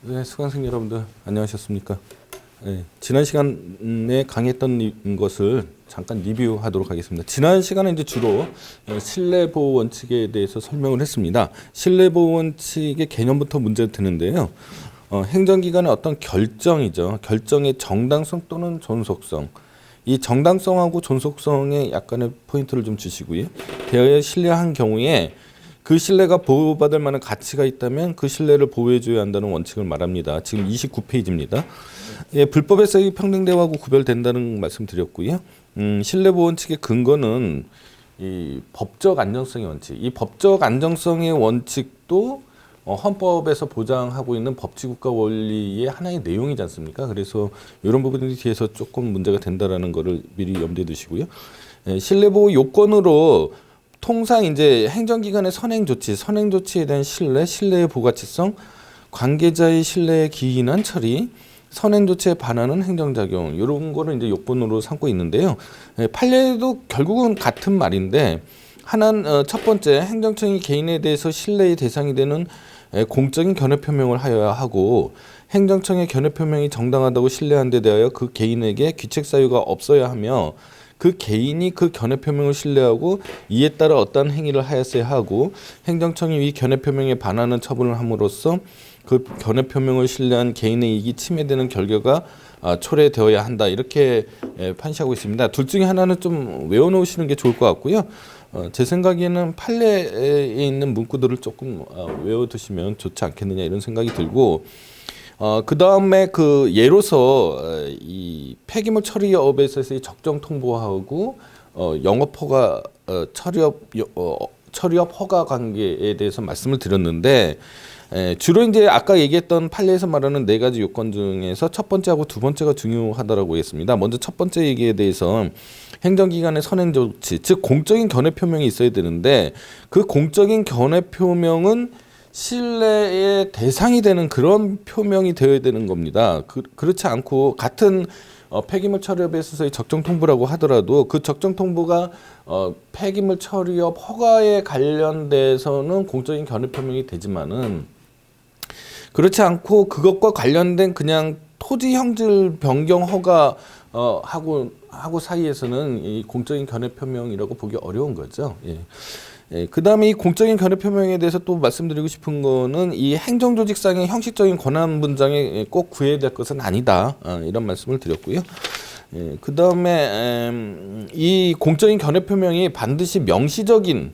네, 수강생 여러분들 안녕하셨습니까? 네, 지난 시간에 강의했던 것을 잠깐 리뷰하도록 하겠습니다. 지난 시간에 이제 주로 신뢰 보호 원칙에 대해서 설명을 했습니다. 신뢰 보호 원칙의 개념부터 문제가 되는데요. 행정기관의 어떤 결정이죠. 결정의 정당성 또는 존속성. 이 정당성하고 존속성에 약간의 포인트를 좀 주시고요. 대여에 신뢰한 경우에 그 신뢰가 보호받을 만한 가치가 있다면 그 신뢰를 보호해줘야 한다는 원칙을 말합니다. 지금 29페이지입니다. 예, 불법에서의 평등 대우하고 구별된다는 말씀드렸고요. 신뢰 보호 원칙의 근거는 이 법적 안정성의 원칙. 이 법적 안정성의 원칙도 헌법에서 보장하고 있는 법치국가 원리의 하나의 내용이지 않습니까? 그래서 이런 부분들이 뒤에서 조금 문제가 된다라는 것을 미리 염두에 두시고요. 예, 신뢰 보호 요건으로 통상 이제 행정기관의 선행 조치에 대한 신뢰의 부가치성, 관계자의 신뢰에 기인한 처리, 선행 조치에 반하는 행정작용 이런 거를 이제 요건으로 삼고 있는데요. 판례도 결국은 같은 말인데 하나는 첫 번째 행정청이 개인에 대해서 신뢰의 대상이 되는 공적인 견해 표명을 하여야 하고 행정청의 견해 표명이 정당하다고 신뢰한 데 대하여 그 개인에게 귀책 사유가 없어야 하며 그 개인이 그 견해 표명을 신뢰하고 이에 따라 어떠한 행위를 하였어야 하고 행정청이 이 견해 표명에 반하는 처분을 함으로써 그 견해 표명을 신뢰한 개인의 이익이 침해되는 결과가 초래되어야 한다. 이렇게 판시하고 있습니다. 둘 중에 하나는 좀 외워놓으시는 게 좋을 것 같고요. 제 생각에는 판례에 있는 문구들을 조금 외워두시면 좋지 않겠느냐 이런 생각이 들고 그 다음에 그 예로서 이 폐기물 처리업에 있어서의 적정 통보하고 영업 허가 처리업 허가 관계에 대해서 말씀을 드렸는데 주로 이제 아까 얘기했던 판례에서 말하는 네 가지 요건 중에서 첫 번째하고 두 번째가 중요하다라고 했습니다. 먼저 첫 번째 얘기에 대해서 행정기관의 선행 조치, 즉 공적인 견해 표명이 있어야 되는데 그 공적인 견해 표명은 신뢰의 대상이 되는 그런 표명이 되어야 되는 겁니다. 그렇지 않고 같은 폐기물 처리업에 있어서의 적정 통보라고 하더라도 그 적정 통보가 폐기물 처리업 허가에 관련돼서는 공적인 견해 표명이 되지만은 그렇지 않고 그것과 관련된 그냥 토지 형질 변경 허가 하고 사이에서는 이 공적인 견해 표명이라고 보기 어려운 거죠. 예. 예, 그다음에 이 공적인 견해 표명에 대해서 또 말씀드리고 싶은 거는 이 행정조직상의 형식적인 권한 분장에 꼭 구해야 될 것은 아니다. 이런 말씀을 드렸고요. 예, 그다음에 이 공적인 견해 표명이 반드시 명시적인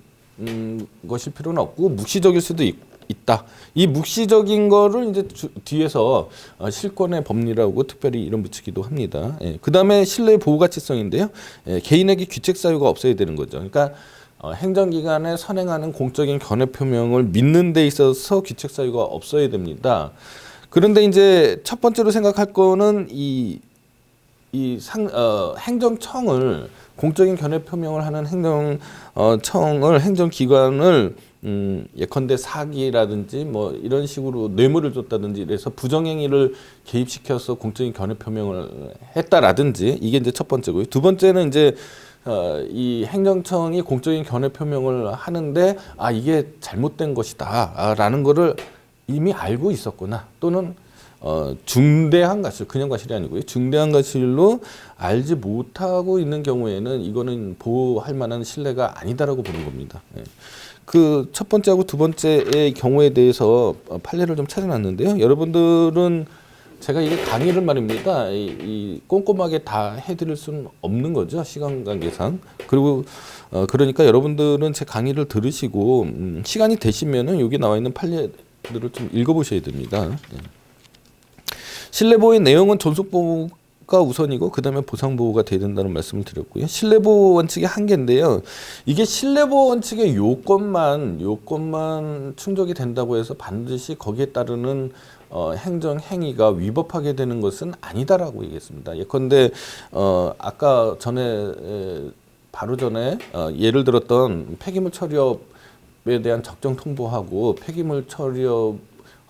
것일 필요는 없고 묵시적일 수도 있다. 이 묵시적인 거를 이제 뒤에서 실권의 법리라고 특별히 이름 붙이기도 합니다. 예, 그다음에 신뢰의 보호 가치성인데요. 예, 개인에게 귀책 사유가 없어야 되는 거죠. 그러니까 행정기관에 선행하는 공적인 견해 표명을 믿는 데 있어서 귀책 사유가 없어야 됩니다. 그런데 이제 첫 번째로 생각할 거는 행정청을 공적인 견해 표명을 하는 행정기관을 예컨대 사기라든지 뭐 이런 식으로 뇌물을 줬다든지 이래서 부정행위를 개입시켜서 공적인 견해 표명을 했다라든지 이게 이제 첫 번째고요. 두 번째는 이제 이 행정청이 공적인 견해 표명을 하는데 이게 잘못된 것이다라는 거를 이미 알고 있었구나 또는 중대한 과실, 그냥 과실이 아니고요. 중대한 과실로 알지 못하고 있는 경우에는 이거는 보호할 만한 신뢰가 아니다라고 보는 겁니다. 예. 그 첫 번째하고 두 번째의 경우에 대해서 판례를 좀 찾아놨는데요. 여러분들은 제가 이게 강의를 말입니다. 이 꼼꼼하게 다 해드릴 수는 없는 거죠. 시간 관계상. 그리고 그러니까 여러분들은 제 강의를 들으시고 시간이 되시면은 여기 나와 있는 판례들을 좀 읽어보셔야 됩니다. 예. 신뢰보호의 내용은 존속보호가 우선이고 그 다음에 보상보호가 돼야 된다는 말씀을 드렸고요. 신뢰보호 원칙의 한계인데요. 이게 신뢰보호 원칙의 요건만 충족이 된다고 해서 반드시 거기에 따르는 행정 행위가 위법하게 되는 것은 아니다라고 얘기했습니다. 예컨대 아까 바로 전에 예를 들었던 폐기물 처리업에 대한 적정 통보하고 폐기물 처리업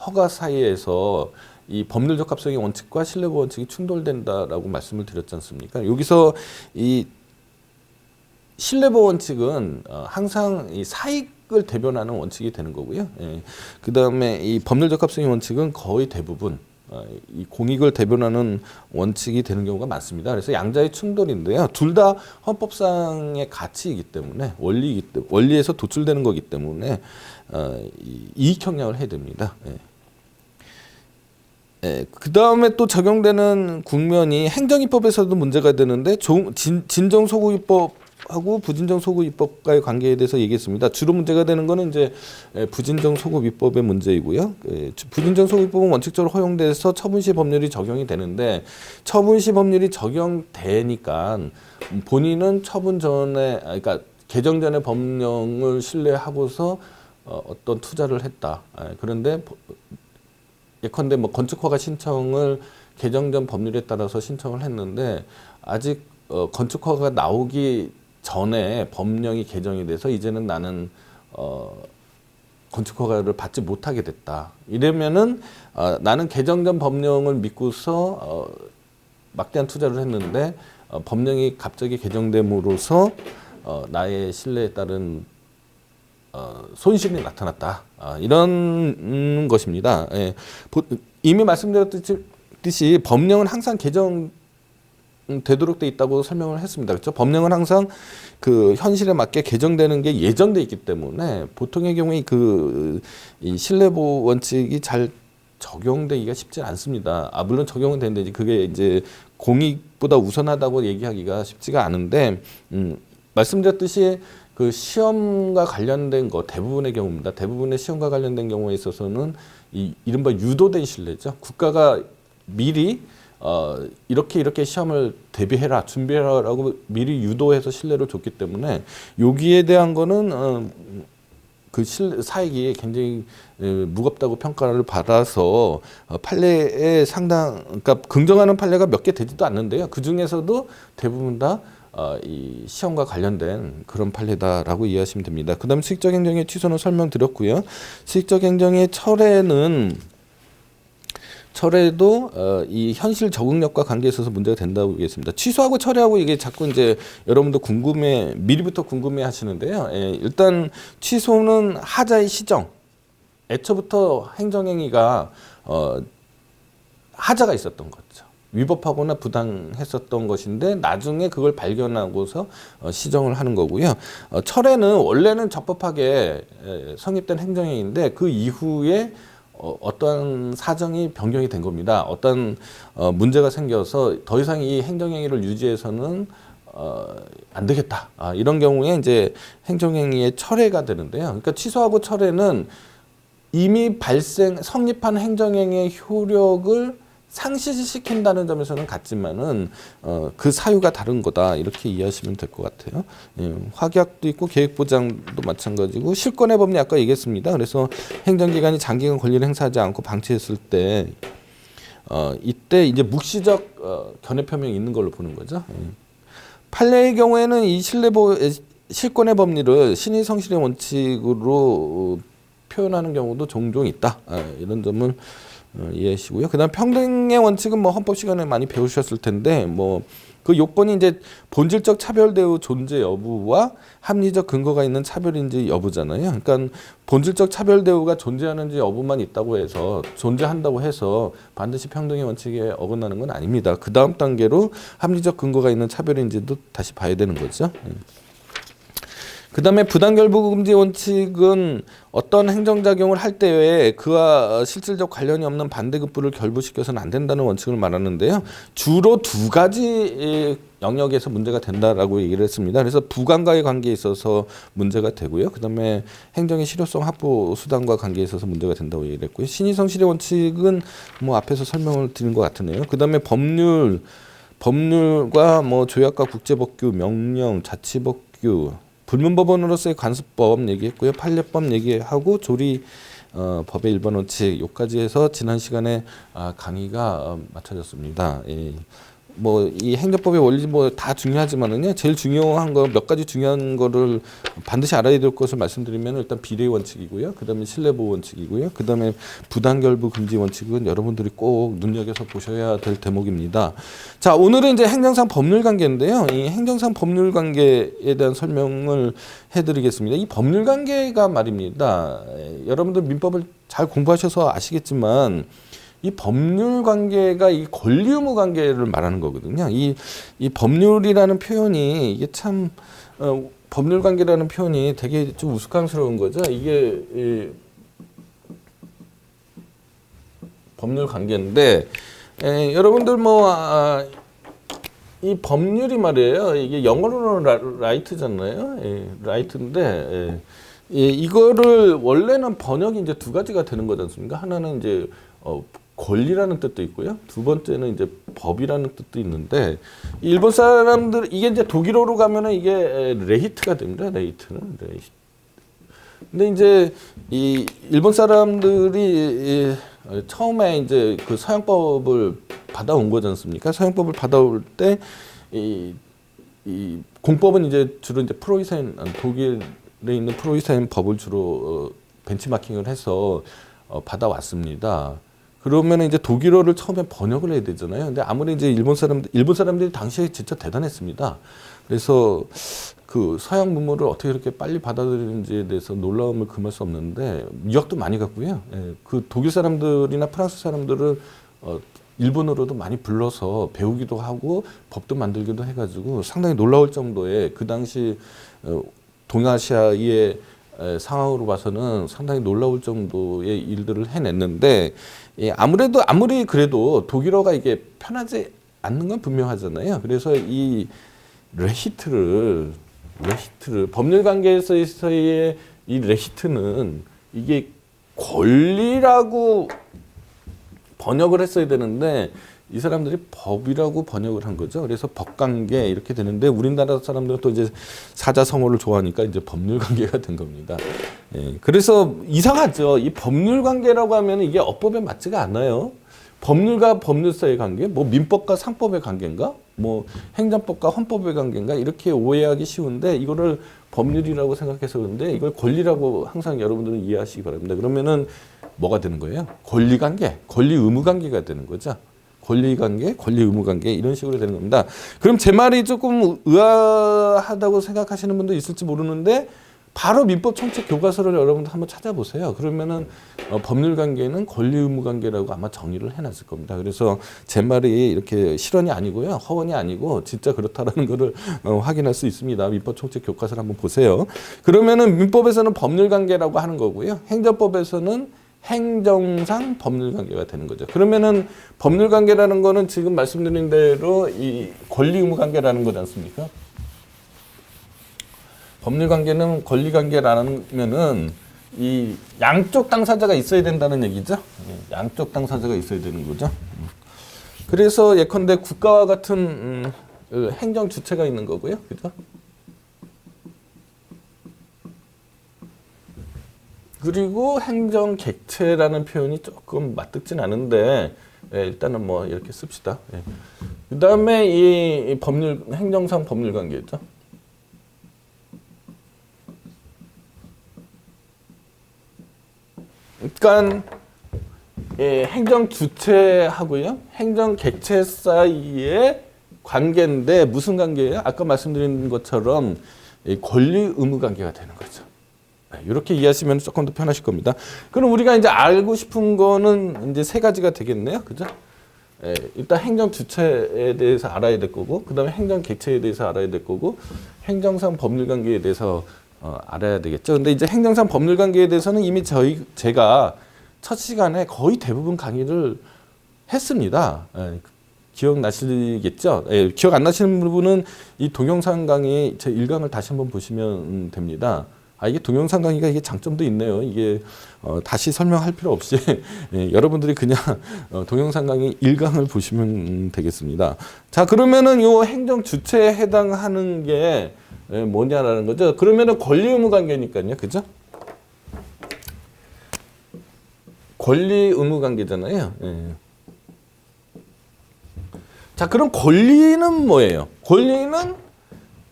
허가 사이에서 이 법률 적합성의 원칙과 신뢰보호 원칙이 충돌된다라고 말씀을 드렸지 않습니까? 여기서 이 신뢰보호 원칙은 항상 이 사익 공익을 대변하는 원칙이 되는 거고요. 예. 그다음에 이 법률 적합성의 원칙은 거의 대부분 이 공익을 대변하는 원칙이 되는 경우가 많습니다. 그래서 양자의 충돌인데요. 둘 다 헌법상의 가치이기 때문에 원리에서 도출되는 거기 때문에 이익 형량을 해야 됩니다. 예. 예, 그 다음에 또 적용되는 국면이 행정입법에서도 문제가 되는데 진정소급입법하고 부진정소급입법과의 관계에 대해서 얘기했습니다. 주로 문제가 되는 거는 이제 부진정소급입법의 문제이고요. 부진정소급입법은 원칙적으로 허용돼서 처분시 법률이 적용이 되는데 처분시 법률이 적용되니까 본인은 처분 전에 그러니까 개정 전에 법령을 신뢰하고서 어떤 투자를 했다. 그런데 예컨대 뭐 건축허가 신청을 개정 전 법률에 따라서 신청을 했는데 아직 건축허가가 나오기 전에 법령이 개정이 돼서 이제는 나는 건축허가를 받지 못하게 됐다. 이러면은 나는 개정 전 법령을 믿고서 막대한 투자를 했는데 법령이 갑자기 개정됨으로써 나의 신뢰에 따른 손실이 나타났다. 이런 것입니다. 예. 이미 말씀드렸듯이 법령은 항상 개정되도록 돼 있다고 설명을 했습니다. 그렇죠? 법령은 항상 그 현실에 맞게 개정되는 게 예정돼 있기 때문에 보통의 경우에 이 신뢰보호 원칙이 잘 적용되기가 쉽지 않습니다. 물론 적용은 되는데 그게 이제 공익보다 우선하다고 얘기하기가 쉽지가 않은데 말씀드렸듯이 그 시험과 관련된 거 대부분의 경우입니다. 대부분의 시험과 관련된 경우에 있어서는 이른바 유도된 신뢰죠. 국가가 미리 이렇게 시험을 대비해라, 준비해라라고 미리 유도해서 신뢰를 줬기 때문에 여기에 대한 거는 그 사익이 굉장히 무겁다고 평가를 받아서 판례에 그러니까 긍정하는 판례가 몇 개 되지도 않는데요. 그 중에서도 대부분 다 이 시험과 관련된 그런 판례다라고 이해하시면 됩니다. 그 다음에 수익적 행정의 취소는 설명드렸고요. 수익적 행정의 철회도 이 현실 적응력과 관계에 있어서 문제가 된다고 얘기했습니다. 취소하고 철회하고 이게 자꾸 이제 여러분도 미리부터 궁금해 하시는데요. 일단 취소는 하자의 시정. 애초부터 행정행위가 하자가 있었던 거죠. 위법하거나 부당했었던 것인데 나중에 그걸 발견하고서 시정을 하는 거고요. 철회는 원래는 적법하게 성립된 행정행위인데 그 이후에 어떠한 사정이 변경이 된 겁니다. 어떤 문제가 생겨서 더 이상 이 행정행위를 유지해서는 안 되겠다. 이런 경우에 이제 행정행위의 철회가 되는데요. 그러니까 취소하고 철회는 이미 성립한 행정행위의 효력을 상실시킨다는 점에서는 같지만은 그 사유가 다른 거다 이렇게 이해하시면 될 것 같아요. 확약도 있고 계획보장도 마찬가지고 실권의 법리 아까 얘기했습니다. 그래서 행정기관이 장기간 권리를 행사하지 않고 방치했을 때 이때 이제 묵시적 견해 표명이 있는 걸로 보는 거죠. 판례의 경우에는 이 실권의 법리를 신의 성실의 원칙으로 표현하는 경우도 종종 있다. 이런 점을 이해하시고요. 그다음 평등의 원칙은 뭐 헌법 시간에 많이 배우셨을 텐데 뭐 그 요건이 이제 본질적 차별 대우 존재 여부와 합리적 근거가 있는 차별인지 여부잖아요. 그러니까 본질적 차별 대우가 존재하는지 여부만 있다고 해서 존재한다고 해서 반드시 평등의 원칙에 어긋나는 건 아닙니다. 그 다음 단계로 합리적 근거가 있는 차별인지도 다시 봐야 되는 거죠. 그 다음에 부당결부금지 원칙은 어떤 행정작용을 할 때에 그와 실질적 관련이 없는 반대급부를 결부시켜서는 안 된다는 원칙을 말하는데요. 주로 두 가지 영역에서 문제가 된다라고 얘기를 했습니다. 그래서 부관과의 관계에 있어서 문제가 되고요. 그 다음에 행정의 실효성 확보 수단과 관계에 있어서 문제가 된다고 얘기를 했고요. 신의성실의 원칙은 뭐 앞에서 설명을 드린 것 같으네요. 그 다음에 법률과 뭐 조약과 국제법규, 명령, 자치법규, 불문법원으로서의 관습법 얘기했고요. 판례법 얘기하고 조리 법의 일반 원칙 요까지 해서 지난 시간에 강의가 마쳐졌습니다. 뭐 이 행정법의 원리 뭐 다 중요하지만은요, 제일 중요한 거 몇 가지 중요한 거를 반드시 알아야 될 것을 말씀드리면, 일단 비례 원칙이고요, 그다음에 신뢰보호 원칙이고요, 그다음에 부당결부 금지 원칙은 여러분들이 꼭 눈여겨서 보셔야 될 대목입니다. 자, 오늘은 이제 행정상 법률 관계인데요, 이 행정상 법률 관계에 대한 설명을 해드리겠습니다. 이 법률 관계가 말입니다, 여러분들 민법을 잘 공부하셔서 아시겠지만, 이 법률 관계가 이 권리 의무 관계를 말하는 거거든요. 이 법률이라는 표현이 이게 참 법률 관계라는 표현이 되게 좀 우스꽝스러운 거죠. 이게 법률 관계인데, 여러분들 뭐 이 법률이 말이에요. 이게 영어로는 라이트잖아요. 라이트인데 이거를 원래는 번역이 이제 두 가지가 되는 거지 않습니까? 하나는 이제 권리라는 뜻도 있고요. 두 번째는 이제 법이라는 뜻도 있는데, 일본 사람들 이게 이제 독일어로 가면은 이게 레히트가 됩니다. 레히트는 레히트. 근데 이제 이 일본 사람들이 처음에 이제 그 서양법을 받아온 거지 않습니까? 서양법을 받아올 때 이 공법은 이제 주로 이제 프로이센, 독일에 있는 프로이센 법을 주로 벤치마킹을 해서 받아왔습니다. 그러면 이제 독일어를 처음에 번역을 해야 되잖아요. 근데 아무리 이제 일본 사람들이 당시에 진짜 대단했습니다. 그래서 그 서양 문물을 어떻게 이렇게 빨리 받아들이는지에 대해서 놀라움을 금할 수 없는데, 유학도 많이 갔고요. 그 독일 사람들이나 프랑스 사람들을 일본어로도 많이 불러서 배우기도 하고 법도 만들기도 해가지고 상당히 놀라울 정도의, 그 당시 동아시아의 상황으로 봐서는 상당히 놀라울 정도의 일들을 해냈는데, 아무리 그래도 독일어가 이게 편하지 않는 건 분명하잖아요. 그래서 이 레히트를 법률 관계에서의 이 레히트는 이게 권리라고 번역을 했어야 되는데, 이 사람들이 법이라고 번역을 한 거죠. 그래서 법관계 이렇게 되는데, 우리나라 사람들은 또 이제 사자성어를 좋아하니까 이제 법률관계가 된 겁니다. 그래서 이상하죠. 이 법률관계라고 하면 이게 어법에 맞지가 않아요. 법률과 법률사의 관계, 뭐 민법과 상법의 관계인가, 뭐 행정법과 헌법의 관계인가, 이렇게 오해하기 쉬운데, 이거를 법률이라고 생각해서 그런데 이걸 권리라고 항상 여러분들은 이해하시기 바랍니다. 그러면은 뭐가 되는 거예요? 권리관계, 권리 의무 관계가 되는 거죠. 권리관계, 권리 의무 관계, 이런 식으로 되는 겁니다. 그럼 제 말이 조금 의아하다고 생각하시는 분도 있을지 모르는데, 바로 민법 총칙 교과서를 여러분들 한번 찾아보세요. 그러면은 법률 관계는 권리 의무 관계라고 아마 정의를 해놨을 겁니다. 그래서 제 말이 이렇게 실언이 아니고요, 허언이 아니고 진짜 그렇다라는 것을 확인할 수 있습니다. 민법 총칙 교과서를 한번 보세요. 그러면은 민법에서는 법률 관계라고 하는 거고요, 행정법에서는 행정상 법률 관계가 되는 거죠. 그러면은 법률 관계라는 거는 지금 말씀드린 대로 이 권리 의무 관계라는 거지 않습니까? 법률 관계는 권리 관계라면은 이 양쪽 당사자가 있어야 된다는 얘기죠. 양쪽 당사자가 있어야 되는 거죠. 그래서 예컨대 국가와 같은 행정 주체가 있는 거고요. 그죠? 그리고 행정 객체라는 표현이 조금 맞듣진 않은데, 일단은 뭐 이렇게 씁시다. 그 다음에 이 법률, 행정상 법률 관계죠. 그러니까 행정 주체하고요, 행정 객체 사이의 관계인데, 무슨 관계예요? 아까 말씀드린 것처럼 권리 의무 관계가 되는 거죠. 이렇게 이해하시면 조금 더 편하실 겁니다. 그럼 우리가 이제 알고 싶은 거는 이제 세 가지가 되겠네요. 그죠? 일단 행정 주체에 대해서 알아야 될 거고, 그 다음에 행정 객체에 대해서 알아야 될 거고, 행정상 법률 관계에 대해서 알아야 되겠죠. 근데 이제 행정상 법률 관계에 대해서는 이미 제가 첫 시간에 거의 대부분 강의를 했습니다. 기억나시겠죠? 기억 안 나시는 부분은 이 동영상 강의 제 1강을 다시 한번 보시면 됩니다. 이게 동영상 강의가 이게 장점도 있네요. 이게 다시 설명할 필요 없이 여러분들이 그냥 동영상 강의 1강을 보시면 되겠습니다. 자, 그러면은 요 행정 주체에 해당하는 게 뭐냐라는 거죠. 그러면은 권리 의무 관계니까요. 그죠? 권리 의무 관계잖아요. 자, 그럼 권리는 뭐예요? 권리는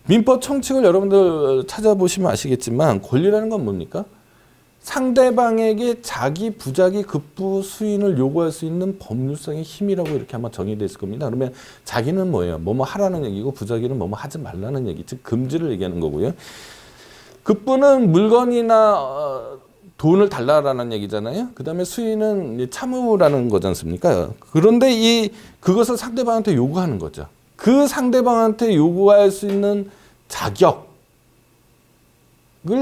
민법 총칙을 여러분들 찾아보시면 아시겠지만 권리라는 건 뭡니까? 상대방에게 자기 부작위 급부 수인을 요구할 수 있는 법률상의 힘이라고 이렇게 아마 정의되어 있을 겁니다. 그러면 자기는 뭐예요? 뭐뭐 하라는 얘기고 부작위는 뭐뭐 하지 말라는 얘기, 즉 금지를 얘기하는 거고요. 급부는 물건이나 돈을 달라라는 얘기잖아요. 그 다음에 수인은 참으라는 거지 않습니까? 그런데 그것을 상대방한테 요구하는 거죠. 그 상대방한테 요구할 수 있는 자격을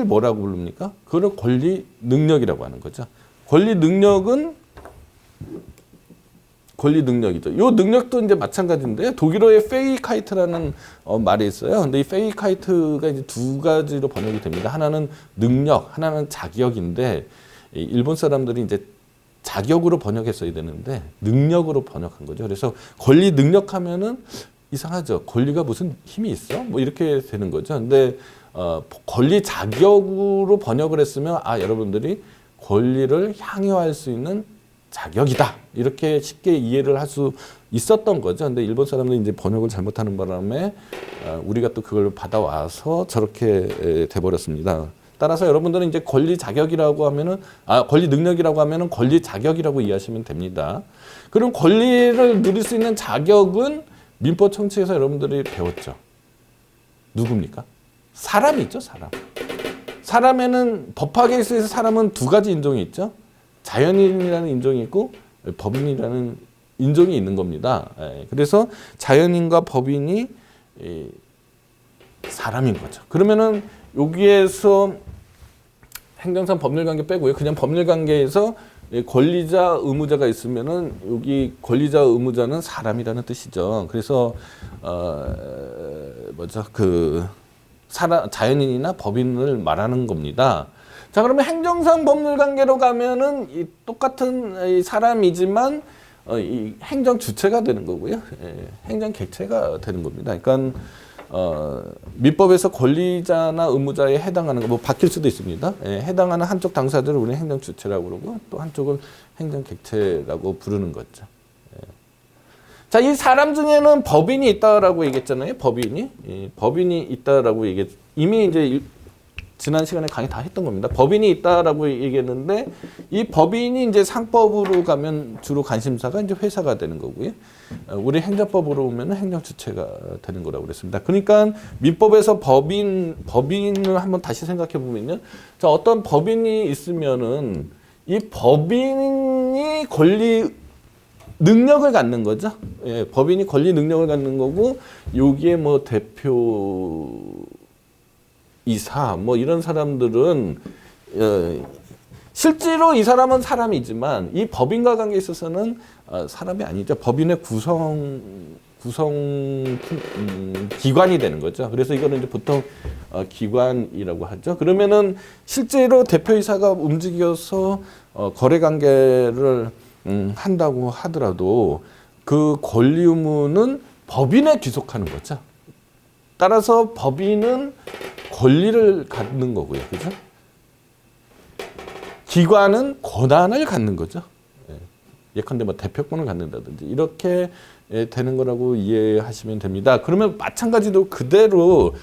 뭐라고 부릅니까? 그걸 권리 능력이라고 하는 거죠. 권리 능력이죠. 이 능력도 이제 마찬가지인데 독일어의 페이카이트라는 말이 있어요. 근데 이 페이카이트가 이제 두 가지로 번역이 됩니다. 하나는 능력, 하나는 자격인데 일본 사람들이 이제 자격으로 번역했어야 되는데 능력으로 번역한 거죠. 그래서 권리 능력하면은 이상하죠. 권리가 무슨 힘이 있어? 뭐 이렇게 되는 거죠. 근데 권리 자격으로 번역을 했으면 여러분들이 권리를 향유할 수 있는 자격이다. 이렇게 쉽게 이해를 할 수 있었던 거죠. 근데 일본 사람들이 이제 번역을 잘못하는 바람에 우리가 또 그걸 받아와서 저렇게 돼버렸습니다. 따라서 여러분들은 이제 권리 자격이라고 하면은 권리 능력이라고 하면은 권리 자격이라고 이해하시면 됩니다. 그럼 권리를 누릴 수 있는 자격은 민법 총칙에서 여러분들이 배웠죠. 누굽니까? 사람이죠, 사람. 사람에는 법학에 있어서 사람은 두 가지 인종이 있죠. 자연인이라는 인종이 있고 법인이라는 인종이 있는 겁니다. 그래서 자연인과 법인이 사람인 거죠. 그러면은 여기에서 행정상 법률관계 빼고요. 그냥 법률관계에서 권리자, 의무자가 있으면은 여기 권리자, 의무자는 사람이라는 뜻이죠. 그래서 자연인이나 법인을 말하는 겁니다. 자, 그러면 행정상 법률관계로 가면은 이 똑같은 이 사람이지만 이 행정 주체가 되는 거고요. 행정 객체가 되는 겁니다. 그러니까 민법에서 권리자나 의무자에 해당하는 거 뭐 바뀔 수도 있습니다. 해당하는 한쪽 당사자를 우리는 행정 주체라고 그러고 또 한쪽을 행정 객체라고 부르는 거죠. 자, 이 사람 중에는 법인이 있다라고 얘기했잖아요. 법인이 있다라고 이미 이제 지난 시간에 강의 다 했던 겁니다. 법인이 있다라고 얘기했는데 이 법인이 이제 상법으로 가면 주로 관심사가 이제 회사가 되는 거고요. 우리 행정법으로 오면 행정 주체가 되는 거라고 그랬습니다. 그러니까 민법에서 법인을 한번 다시 생각해 보면요. 자, 어떤 법인이 있으면은 이 법인이 권리 능력을 갖는 거죠. 법인이 권리 능력을 갖는 거고 여기에 뭐 대표 이사 뭐 이런 사람들은 실제로 이 사람은 사람이지만 이 법인과 관계에 있어서는 사람이 아니죠. 법인의 구성 기관이 되는 거죠. 그래서 이거는 이제 보통 기관이라고 하죠. 그러면은 실제로 대표이사가 움직여서 거래 관계를 한다고 하더라도 그 권리 의무는 법인에 귀속하는 거죠. 따라서 법인은 권리를 갖는 거고요. 그죠? 기관은 권한을 갖는 거죠. 예컨대 뭐 대표권을 갖는다든지 이렇게 되는 거라고 이해하시면 됩니다. 그러면 마찬가지로 그대로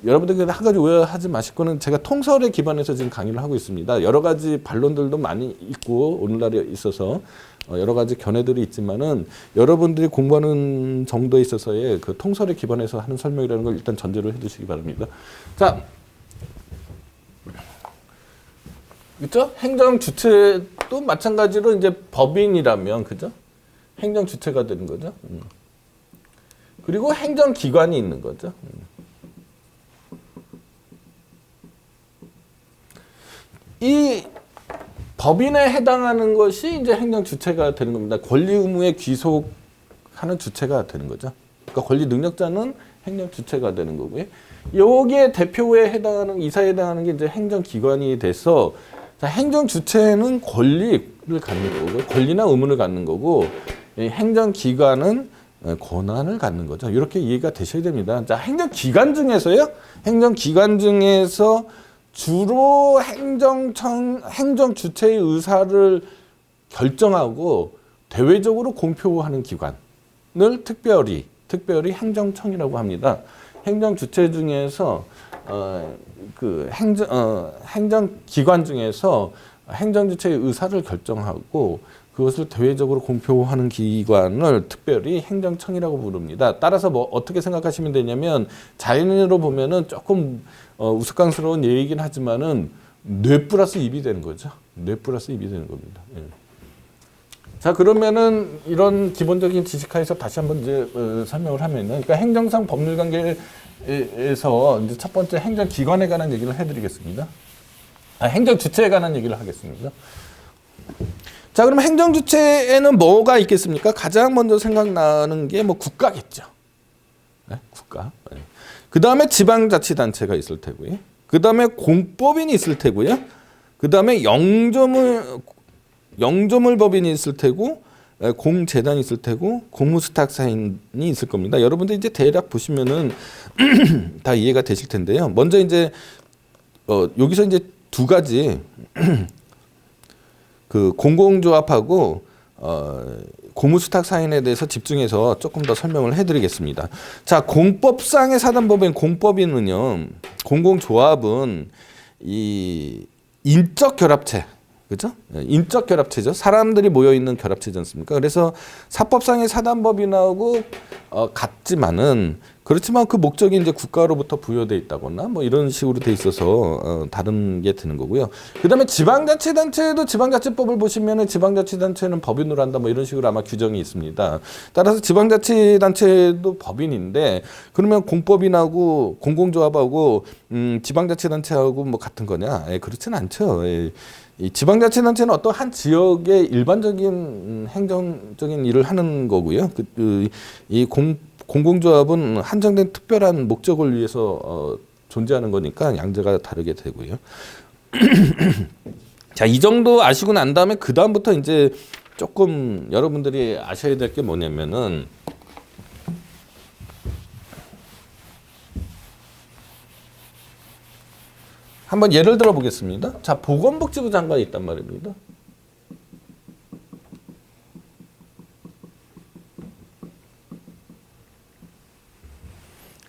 여러분들 한 가지 오해하지 마실 거는 제가 통설에 기반해서 지금 강의를 하고 있습니다. 여러 가지 반론들도 많이 있고 오늘날에 있어서 여러 가지 견해들이 있지만은 여러분들이 공부하는 정도에 있어서의 그 통설에 기반해서 하는 설명이라는 걸 일단 전제로 해두시기 바랍니다. 자, 그렇죠? 행정 주체도 마찬가지로 이제 법인이라면 그죠? 행정 주체가 되는 거죠. 그리고 행정 기관이 있는 거죠. 이 법인에 해당하는 것이 이제 행정 주체가 되는 겁니다. 권리 의무에 귀속하는 주체가 되는 거죠. 그러니까 권리 능력자는 행정 주체가 되는 거고요. 여기에 대표에 해당하는 이사에 해당하는 게 이제 행정 기관이 돼서 자, 행정 주체는 권리를 갖는 거고 권리나 의무를 갖는 거고 행정 기관은 권한을 갖는 거죠. 이렇게 이해가 되셔야 됩니다. 자, 행정 기관 중에서요. 행정 기관 중에서 주로 행정 주체의 의사를 결정하고 대외적으로 공표하는 기관. 특별히 행정청이라고 합니다. 행정 주체 중에서 행정기관 중에서 행정 주체의 의사를 결정하고 그것을 대외적으로 공표하는 기관을 특별히 행정청이라고 부릅니다. 따라서 뭐 어떻게 생각하시면 되냐면 자연인으로 보면은 조금 우스꽝스러운 얘기긴 하지만은 뇌 플러스 입이 되는 거죠. 뇌 플러스 입이 되는 겁니다. 예. 자, 그러면은 이런 기본적인 지식하에서 다시 한번 이제 설명을 하면은, 그러니까 행정상 법률 관계에서 이제 첫 번째 행정기관에 관한 얘기를 해드리겠습니다. 행정 주체에 관한 얘기를 하겠습니다. 자, 그럼 행정 주체에는 뭐가 있겠습니까? 가장 먼저 생각나는 게 뭐 국가겠죠. 네, 국가. 네. 그 다음에 지방자치단체가 있을 테고요. 그 다음에 공법인이 있을 테고요. 그 다음에 영조물법인이 있을 테고, 공재단이 있을 테고, 공무수탁사인이 있을 겁니다. 여러분들 이제 대략 보시면은 다 이해가 되실 텐데요. 먼저 이제 여기서 이제 두 가지 그 공공조합하고 고무수탁사인에 대해서 집중해서 조금 더 설명을 해드리겠습니다. 자, 공법상의 사단법인 공법인은요, 공공조합은 이 인적 결합체, 그죠? 인적 결합체죠. 사람들이 모여 있는 결합체지 않습니까? 그래서 사법상의 사단법인하고 같지만은 그렇지만 그 목적이 이제 국가로부터 부여돼 있다거나 뭐 이런 식으로 돼 있어서 다른 게 되는 거고요. 그다음에 지방자치단체도 지방자치법을 보시면은 지방자치단체는 법인으로 한다 뭐 이런 식으로 아마 규정이 있습니다. 따라서 지방자치단체도 법인인데 그러면 공법인하고 공공조합하고 지방자치단체하고 뭐 같은 거냐? 그렇지는 않죠. 이 지방자치단체는 어떤 한 지역의 일반적인 행정적인 일을 하는 거고요. 이 공공조합은 한정된 특별한 목적을 위해서 존재하는 거니까 양자가 다르게 되고요. 자, 이 정도 아시고 난 다음에 그 다음부터 이제 조금 여러분들이 아셔야 될 게 뭐냐면은 한번 예를 들어 보겠습니다. 자, 보건복지부 장관이 있단 말입니다.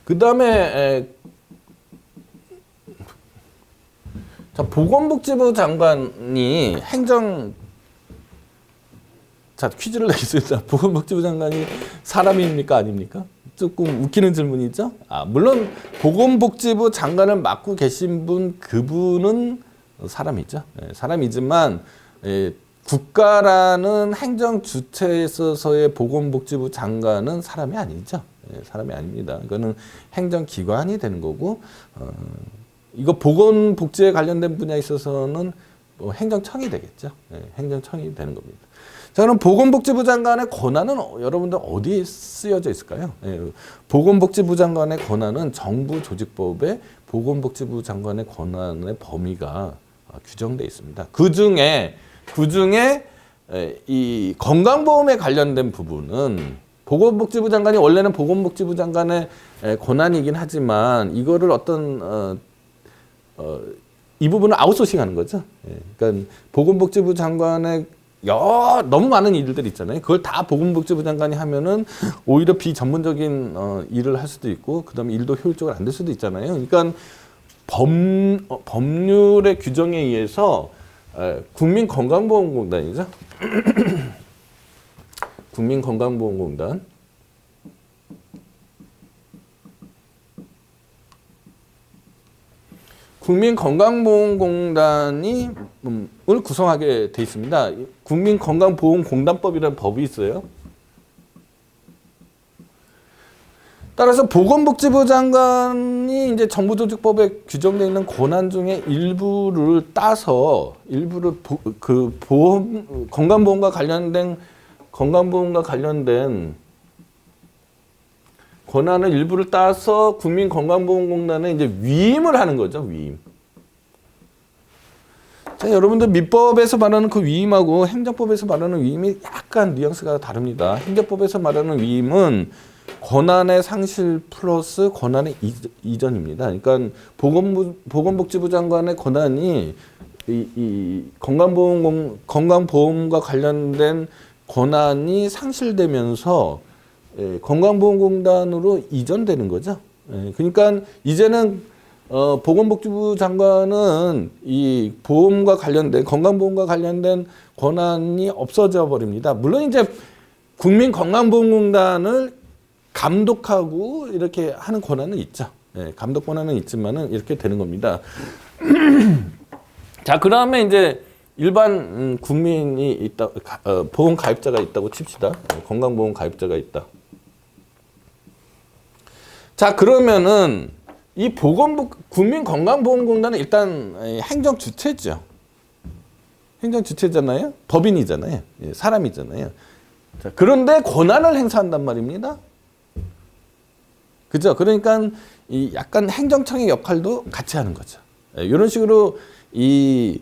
그 다음에 자, 보건복지부 장관이 자, 퀴즈를 내겠습니다. 보건복지부 장관이 사람입니까? 아닙니까? 조금 웃기는 질문이죠. 물론 보건복지부 장관을 맡고 계신 그분은 사람이죠. 사람이지만 국가라는 행정 주체에 있어서의 보건복지부 장관은 사람이 아니죠. 사람이 아닙니다. 이거는 행정기관이 되는 거고, 이거 보건복지에 관련된 분야에 있어서는 뭐 행정청이 되겠죠. 행정청이 되는 겁니다. 자, 그럼 보건복지부 장관의 권한은 여러분들 어디에 쓰여져 있을까요? 보건복지부 장관의 권한은 정부조직법에 보건복지부 장관의 권한의 범위가 규정되어 있습니다. 그 중에 이 건강보험에 관련된 부분은 보건복지부 장관이 원래는 보건복지부 장관의 권한이긴 하지만 이거를 이 부분을 아웃소싱하는 거죠. 그러니까 보건복지부 장관의 너무 많은 일들 있잖아요. 그걸 다 보건복지부 장관이 하면은 오히려 비전문적인 일을 할 수도 있고, 그다음에 일도 효율적으로 안 될 수도 있잖아요. 그러니까 법률의 규정에 의해서 국민건강보험공단이죠. 국민건강보험공단. 국민건강보험공단이 을 구성하게 돼 있습니다. 국민건강보험공단법이라는 법이 있어요. 따라서 보건복지부 장관이 이제 정부조직법에 규정되어 있는 권한 중에 일부를 그 건강보험과 관련된 권한을 일부를 따서 국민건강보험공단에 이제 위임을 하는 거죠. 위임. 자, 여러분들 민법에서 말하는 그 위임하고 행정법에서 말하는 위임이 약간 뉘앙스가 다릅니다. 행정법에서 말하는 위임은 권한의 상실 플러스 권한의 이전입니다. 그러니까 보건복지부 장관의 권한이 이 건강보험과 관련된 권한이 상실되면서 건강보험공단으로 이전되는 거죠. 그러니까 이제는 보건복지부 장관은 이 보험과 관련된 건강보험과 관련된 권한이 없어져 버립니다. 물론 이제 국민건강보험공단을 감독하고 이렇게 하는 권한은 있죠. 감독 권한은 있지만은 이렇게 되는 겁니다. 자, 그다음에 이제 일반 국민이 있다, 보험 가입자가 있다고 칩시다. 건강보험 가입자가 있다. 자, 그러면은 이 국민건강보험공단은 일단 행정 주체죠. 행정 주체잖아요. 법인이잖아요. 사람이잖아요. 자, 그런데 권한을 행사한단 말입니다. 그죠? 그러니까 이 약간 행정청의 역할도 같이 하는 거죠. 이런 식으로 이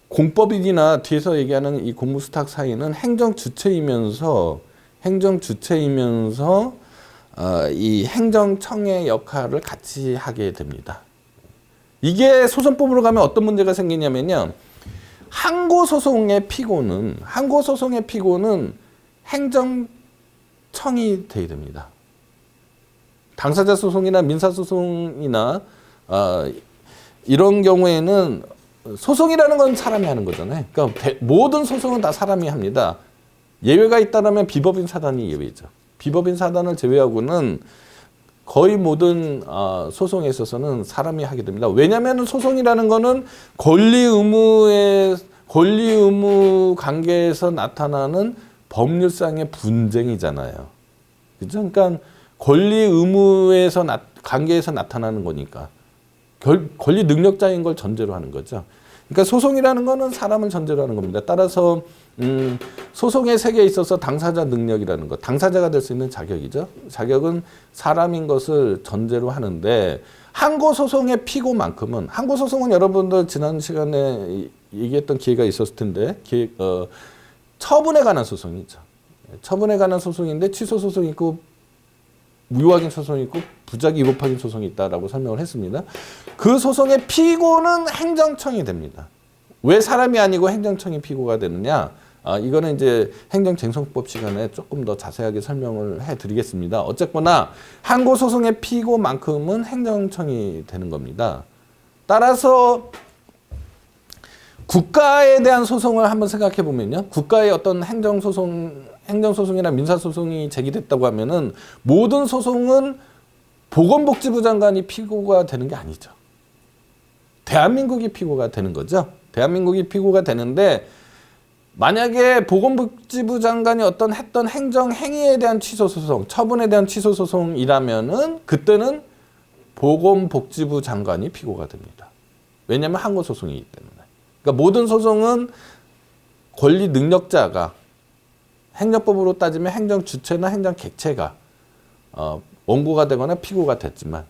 공법인이나 뒤에서 얘기하는 이 공무수탁 사이는 행정 주체이면서 이 행정청의 역할을 같이 하게 됩니다. 이게 소송법으로 가면 어떤 문제가 생기냐면요. 항고소송의 피고는 행정청이 돼야 됩니다. 당사자 소송이나 민사소송이나 이런 경우에는 소송이라는 건 사람이 하는 거잖아요. 그러니까 모든 소송은 다 사람이 합니다. 예외가 있다면 비법인 사단이 예외죠. 비법인 사단을 제외하고는 거의 모든 소송에 있어서는 사람이 하게 됩니다. 왜냐하면 소송이라는 거는 권리 의무 관계에서 나타나는 법률상의 분쟁이잖아요. 그죠? 그러니까 권리 의무에서 관계에서 나타나는 거니까 권리 능력자인 걸 전제로 하는 거죠. 그러니까 소송이라는 거는 사람을 전제로 하는 겁니다. 따라서 소송의 세계에 있어서 당사자 능력이라는 것, 당사자가 될 수 있는 자격이죠. 자격은 사람인 것을 전제로 하는데 항고소송의 피고만큼은 항고소송은 여러분들 지난 시간에 얘기했던 기회가 있었을 텐데 처분에 관한 소송이죠. 처분에 관한 소송인데 취소 소송이 있고 무효확인 소송이 있고 부작위 위법 확인 소송이 있다라고 설명을 했습니다. 그 소송의 피고는 행정청이 됩니다. 왜 사람이 아니고 행정청이 피고가 되느냐? 이거는 이제 행정쟁송법 시간에 조금 더 자세하게 설명을 해드리겠습니다. 어쨌거나 항고소송의 피고만큼은 행정청이 되는 겁니다. 따라서 국가에 대한 소송을 한번 생각해 보면요. 국가의 어떤 행정소송이나 민사소송이 제기됐다고 하면은 모든 소송은 보건복지부 장관이 피고가 되는 게 아니죠. 대한민국이 피고가 되는 거죠. 대한민국이 피고가 되는데 만약에 보건복지부 장관이 했던 행정행위에 대한 취소소송, 처분에 대한 취소소송이라면은 그때는 보건복지부 장관이 피고가 됩니다. 왜냐하면 항고소송이기 때문에. 그러니까 모든 소송은 권리 능력자가 행정법으로 따지면 행정주체나 행정객체가 원고가 되거나 피고가 됐지만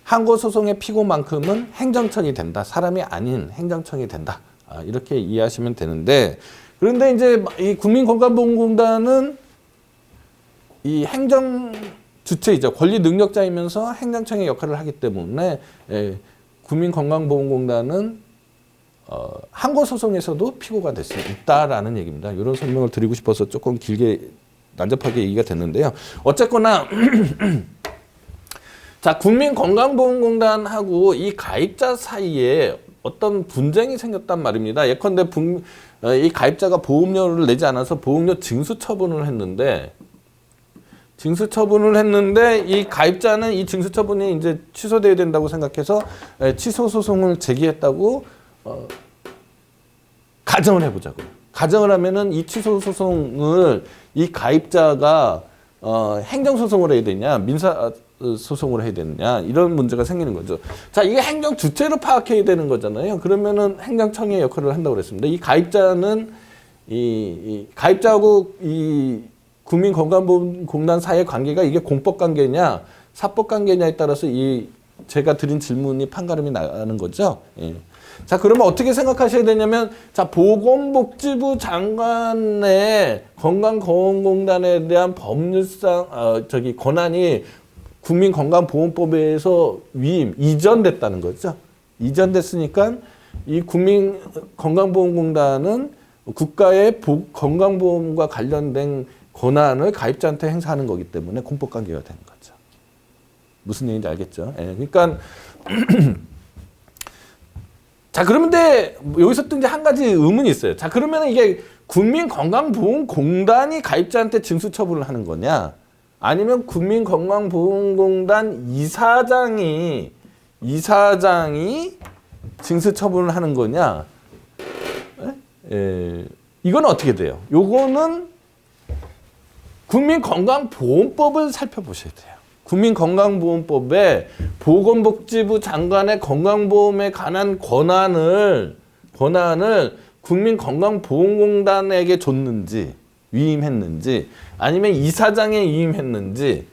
항고소송의 피고만큼은 행정청이 된다. 사람이 아닌 행정청이 된다. 이렇게 이해하시면 되는데 그런데 이제 이 국민건강보험공단은 이 행정주체이죠. 권리 능력자이면서 행정청의 역할을 하기 때문에 국민건강보험공단은 항고소송에서도 피고가 될 수 있다라는 얘기입니다. 이런 설명을 드리고 싶어서 조금 길게 난잡하게 얘기가 됐는데요. 어쨌거나 자, 국민건강보험공단하고 이 가입자 사이에 어떤 분쟁이 생겼단 말입니다. 예컨대 이 가입자가 보험료를 내지 않아서 보험료 징수 처분을 했는데 이 가입자는 이 징수 처분이 이제 취소돼야 된다고 생각해서 취소 소송을 제기했다고 가정을 해보자고요. 가정을 하면은 이 취소 소송을 이 가입자가 행정소송을 해야 되냐, 민사소송을 해야 되느냐, 이런 문제가 생기는 거죠. 자, 이게 행정 주체로 파악해야 되는 거잖아요. 그러면은 행정청의 역할을 한다고 그랬습니다. 이 가입자는 이 가입자하고 이 국민건강보험공단 사이의 관계가 이게 공법 관계냐, 사법 관계냐에 따라서 제가 드린 질문이 판가름이 나는 거죠. 예. 자, 그러면 어떻게 생각하셔야 되냐면, 자, 보건복지부 장관의 건강보험공단에 대한 법률상, 권한이 국민건강보험법에서 이전됐다는 거죠. 이전됐으니까 이 국민건강보험공단은 국가의 건강보험과 관련된 권한을 가입자한테 행사하는 거기 때문에 공법관계가 되는 거죠. 무슨 얘기인지 알겠죠? 예, 그러니까 자 그런데 여기서 또 이제 한 가지 의문이 있어요. 자 그러면 이게 국민건강보험공단이 가입자한테 징수처분을 하는 거냐? 아니면 국민건강보험공단 이사장이 징수처분을 하는 거냐? 이건 어떻게 돼요? 요거는 국민건강보험법을 살펴보셔야 돼요. 국민건강보험법에 보건복지부 장관의 건강보험에 관한 권한을 국민건강보험공단에게 줬는지 위임했는지 아니면 이사장에 위임했는지에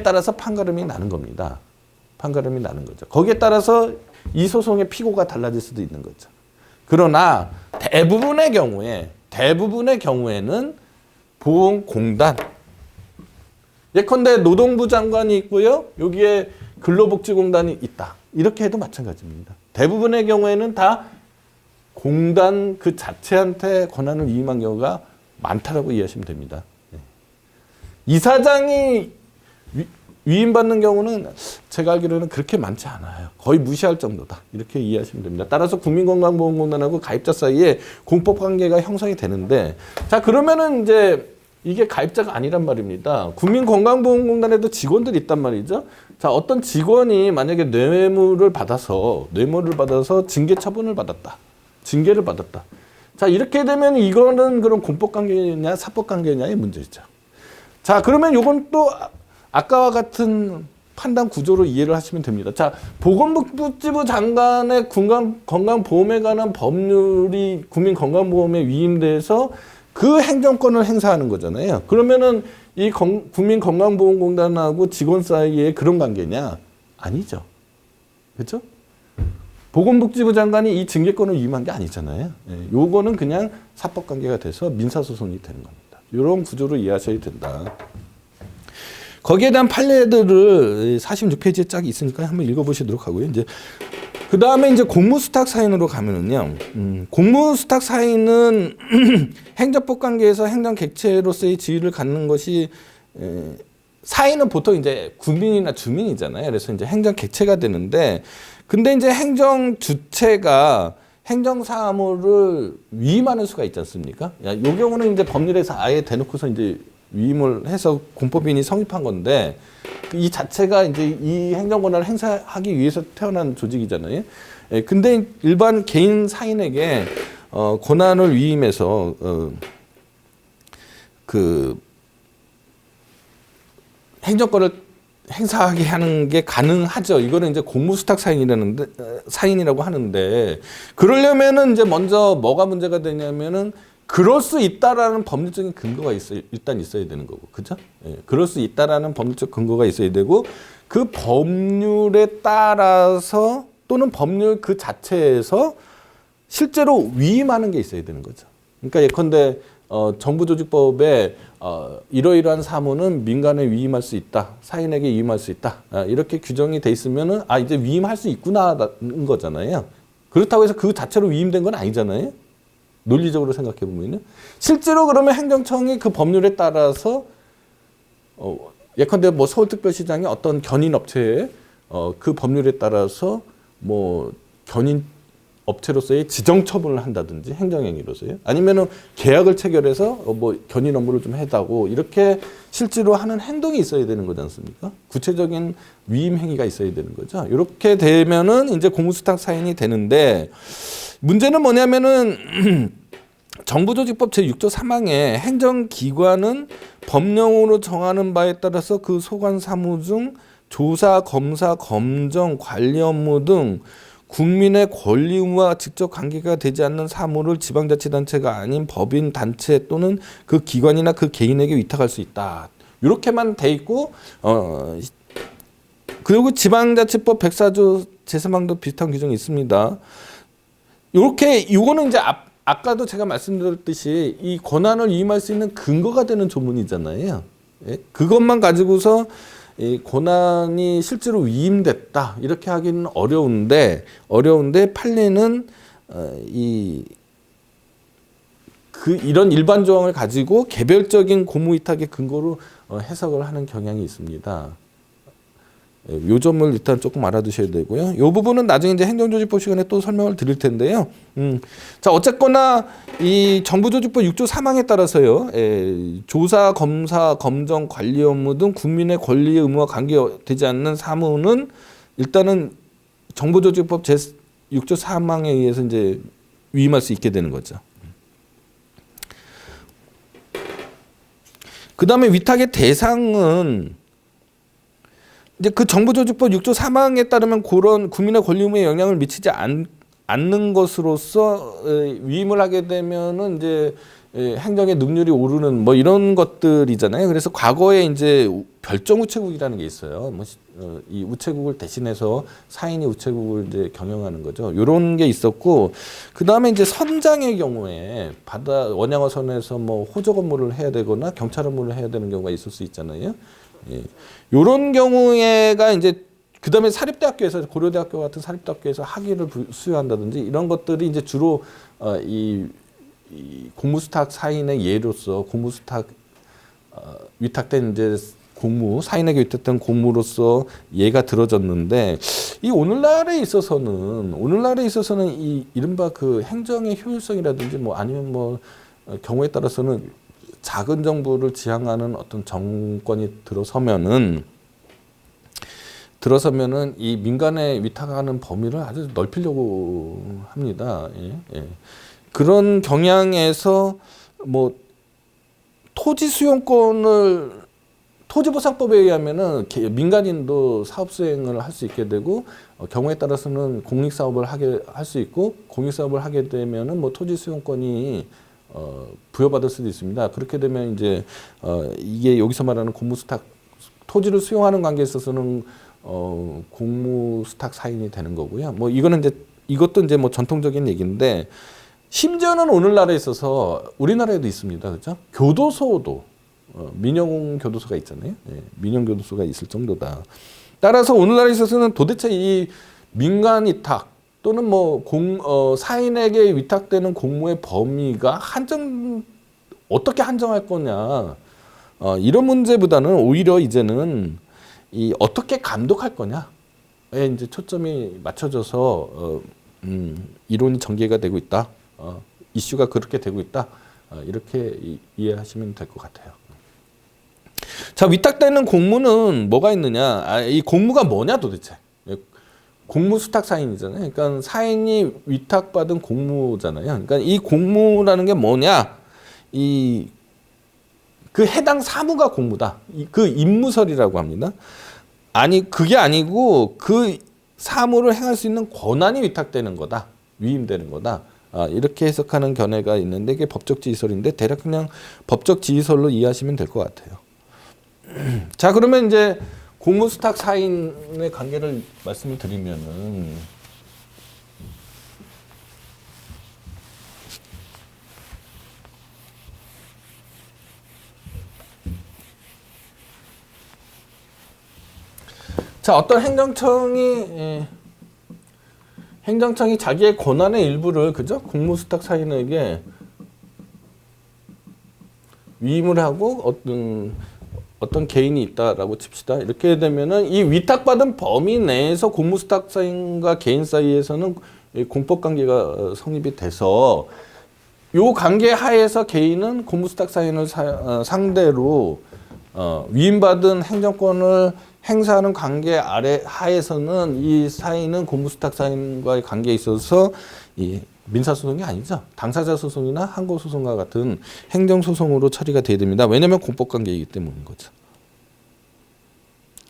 따라서 판가름이 나는 겁니다. 판가름이 나는 거죠. 거기에 따라서 이 소송의 피고가 달라질 수도 있는 거죠. 그러나 대부분의 경우에는 보험공단 예컨대 노동부 장관이 있고요. 여기에 근로복지공단이 있다. 이렇게 해도 마찬가지입니다. 대부분의 경우에는 다 공단 그 자체한테 권한을 위임한 경우가 많다라고 이해하시면 됩니다. 이사장이 위임받는 경우는 제가 알기로는 그렇게 많지 않아요. 거의 무시할 정도다. 이렇게 이해하시면 됩니다. 따라서 국민건강보험공단하고 가입자 사이에 공법관계가 형성이 되는데 자 그러면은 이제 이게 가입자가 아니란 말입니다. 국민건강보험공단에도 직원들이 있단 말이죠. 자, 어떤 직원이 만약에 뇌물을 받아서 징계 처분을 받았다. 징계를 받았다. 자, 이렇게 되면 이거는 그럼 공법관계냐 사법관계냐의 문제죠. 자, 그러면 요건 또 아까와 같은 판단 구조로 이해를 하시면 됩니다. 자, 보건복지부 장관의 건강보험에 관한 법률이 국민건강보험에 위임돼서 그 행정권을 행사하는 거잖아요. 그러면은 이 국민건강보험공단하고 직원 사이에 그런 관계냐? 아니죠. 그렇죠? 보건복지부 장관이 이 징계권을 위임한 게 아니잖아요. 요거는 그냥 사법관계가 돼서 민사소송이 되는 겁니다. 이런 구조로 이해하셔야 된다. 거기에 대한 판례들을 46페이지에 쫙 있으니까 한번 읽어보시도록 하고요. 이제 그 다음에 이제 공무수탁 사인으로 가면은요. 공무수탁 사인은 행정법 관계에서 행정 객체로서의 지위를 갖는 것이 사인은 보통 이제 국민이나 주민이잖아요. 그래서 이제 행정 객체가 되는데, 근데 이제 행정 주체가 행정 사무를 위임하는 수가 있지 않습니까? 이 경우는 이제 법률에서 아예 대놓고서 이제 위임을 해서 공법인이 성립한 건데 이 자체가 이제 이 행정 권한을 행사하기 위해서 태어난 조직이잖아요. 근데 일반 개인 사인에게 권한을 위임해서 그 행정권을 행사하게 하는 게 가능하죠. 이거는 이제 공무수탁 사인이라고 하는데 그러려면은 이제 먼저 뭐가 문제가 되냐면은 그럴 수 있다라는 법률적인 근거가 일단 있어야 되는 거고, 그죠? 예, 그럴 수 있다라는 법률적 근거가 있어야 되고, 그 법률에 따라서 또는 법률 그 자체에서 실제로 위임하는 게 있어야 되는 거죠. 그러니까 예컨대 정부조직법에 이러이러한 사무는 민간에 위임할 수 있다, 사인에게 위임할 수 있다, 이렇게 규정이 돼 있으면은 이제 위임할 수 있구나는 거잖아요. 그렇다고 해서 그 자체로 위임된 건 아니잖아요. 논리적으로 생각해 보면요. 실제로 그러면 행정청이 그 법률에 따라서 예컨대 뭐 서울특별시장이 어떤 견인 업체에 그 법률에 따라서 뭐 견인 업체로서의 지정 처분을 한다든지 행정행위로서요. 아니면은 계약을 체결해서 뭐 견인 업무를 좀 해다고 이렇게 실제로 하는 행동이 있어야 되는 거지 않습니까? 구체적인 위임 행위가 있어야 되는 거죠. 이렇게 되면은 이제 공무수탁 사인이 되는데 문제는 뭐냐면은 정부조직법 제6조 3항에 행정기관은 법령으로 정하는 바에 따라서 그 소관 사무 중 조사, 검사, 검정, 관리 업무 등 국민의 권리와 직접 관계가 되지 않는 사무를 지방자치단체가 아닌 법인, 단체 또는 그 기관이나 그 개인에게 위탁할 수 있다. 이렇게만 돼 있고 그리고 지방자치법 104조 제3항도 비슷한 규정이 있습니다. 이거는 이제 아까도 제가 말씀드렸듯이 이 권한을 위임할 수 있는 근거가 되는 조문이잖아요. 예? 그것만 가지고서 이 권한이 실제로 위임됐다 이렇게 하기는 어려운데 판례는 이 이런 일반 조항을 가지고 개별적인 고무위탁의 근거로 해석을 하는 경향이 있습니다. 요 점을 일단 조금 알아두셔야 되고요. 요 부분은 나중에 이제 행정조직법 시간에 또 설명을 드릴 텐데요. 자, 어쨌거나 이 정부조직법 6조 3항에 따라서요, 조사, 검사, 검정, 관리 업무 등 국민의 권리 의무와 관계되지 않는 사무는 일단은 정부조직법 제 6조 3항에 의해서 이제 위임할 수 있게 되는 거죠. 그 다음에 위탁의 대상은 이제 그 정부조직법 6조 3항에 따르면 그런 국민의 권리 의무에 영향을 미치지 않는 것으로서 위임을 하게 되면은 이제 행정의 능률이 오르는 뭐 이런 것들이잖아요. 그래서 과거에 이제 별정 우체국이라는 게 있어요. 이 우체국을 대신해서 사인이 우체국을 이제 경영하는 거죠. 이런 게 있었고, 그 다음에 이제 선장의 경우에 원양어선에서 뭐 호적 업무를 해야 되거나 경찰 업무를 해야 되는 경우가 있을 수 있잖아요. 이런 경우에가 이제 그 다음에 사립대학교에서 고려대학교 같은 사립대학교에서 학위를 수여한다든지 이런 것들이 이제 주로 이 공무수탁 사인의 예로서 공무수탁 위탁된 이제 공무 사인에게 위탁된 공무로서 예가 들어졌는데 이 오늘날에 있어서는 이 이른바 그 행정의 효율성이라든지 뭐 아니면 뭐 경우에 따라서는 작은 정부를 지향하는 어떤 정권이 들어서면은 이 민간에 위탁하는 범위를 아주 넓히려고 합니다. 그런 경향에서 뭐 토지 수용권을 토지보상법에 의하면은 민간인도 사업 수행을 할 수 있게 되고 경우에 따라서는 공익사업을 할 수 있고 공익사업을 하게 되면은 뭐 토지 수용권이 부여받을 수도 있습니다. 그렇게 되면 이제 이게 여기서 말하는 공무수탁 토지를 수용하는 관계에 있어서는 공무수탁 사인이 되는 거고요. 뭐 이거는 이제 이것도 이제 뭐 전통적인 얘기인데 심지어는 오늘날에 있어서 우리나라에도 있습니다. 그렇죠? 교도소도 민영 교도소가 있잖아요. 민영 교도소가 있을 정도다. 따라서 오늘날에 있어서는 도대체 이 민간 위탁 또는 뭐 사인에게 위탁되는 공무의 범위가 어떻게 한정할 거냐 이런 문제보다는 오히려 이제는 이 어떻게 감독할 거냐에 이제 초점이 맞춰져서 이론이 전개가 되고 있다. 이슈가 그렇게 되고 있다. 이렇게 이해하시면 될 것 같아요. 자, 위탁되는 공무는 뭐가 있느냐? 이 공무가 뭐냐 도대체? 공무수탁 사인이잖아요. 그러니까 사인이 위탁받은 공무잖아요. 그러니까 이 공무라는 게 뭐냐? 그 해당 사무가 공무다. 그 임무설이라고 합니다. 아니 그게 아니고 그 사무를 행할 수 있는 권한이 위탁되는 거다. 위임되는 거다. 이렇게 해석하는 견해가 있는데 이게 법적 지휘설인데 대략 그냥 법적 지휘설로 이해하시면 될 것 같아요. 자, 그러면 이제 공무수탁 사인의 관계를 말씀을 드리면은 자, 어떤 행정청이 자기의 권한의 일부를 그죠? 공무수탁 사인에게 위임을 하고 어떤 개인이 있다라고 칩시다. 이렇게 되면은 이 위탁받은 범위 내에서 공무수탁 사인과 개인 사이에서는 공법 관계가 성립이 돼서 요 관계 하에서 개인은 공무수탁 사인을 상대로 위임받은 행정권을 행사하는 관계 하에서는 이 사인은 공무수탁 사인과의 관계에 있어서 이 민사소송이 아니죠. 당사자 소송이나 항고소송과 같은 행정소송으로 처리가 돼야 됩니다. 왜냐하면 공법관계이기 때문인 거죠.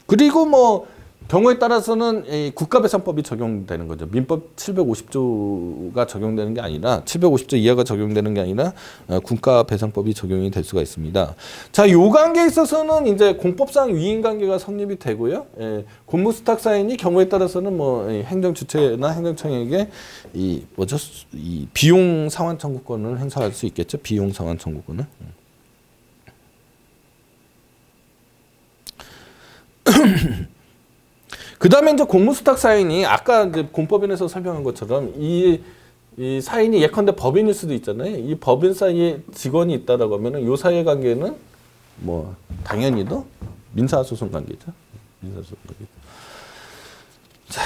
그리고 뭐 경우에 따라서는 이 국가배상법이 적용되는 거죠. 민법 750조가 적용되는 게 아니라 750조 이하가 적용되는 게 아니라 국가배상법이 적용이 될 수가 있습니다. 자, 요 관계에 있어서는 이제 공법상 위임 관계가 성립이 되고요. 공무수탁 사인이 경우에 따라서는 뭐 행정주체나 행정청에게 이 비용 상환 청구권을 행사할 수 있겠죠. 비용 상환 청구권을. 그 다음에 이제 공무수탁 사인이 아까 이제 공법인에서 설명한 것처럼 이 이 사인이 예컨대 법인일 수도 있잖아요. 이 법인 사이에 직원이 있다라고 하면은 요 사이의 관계는 뭐 당연히도 민사소송 관계죠. 민사소송 관계. 자,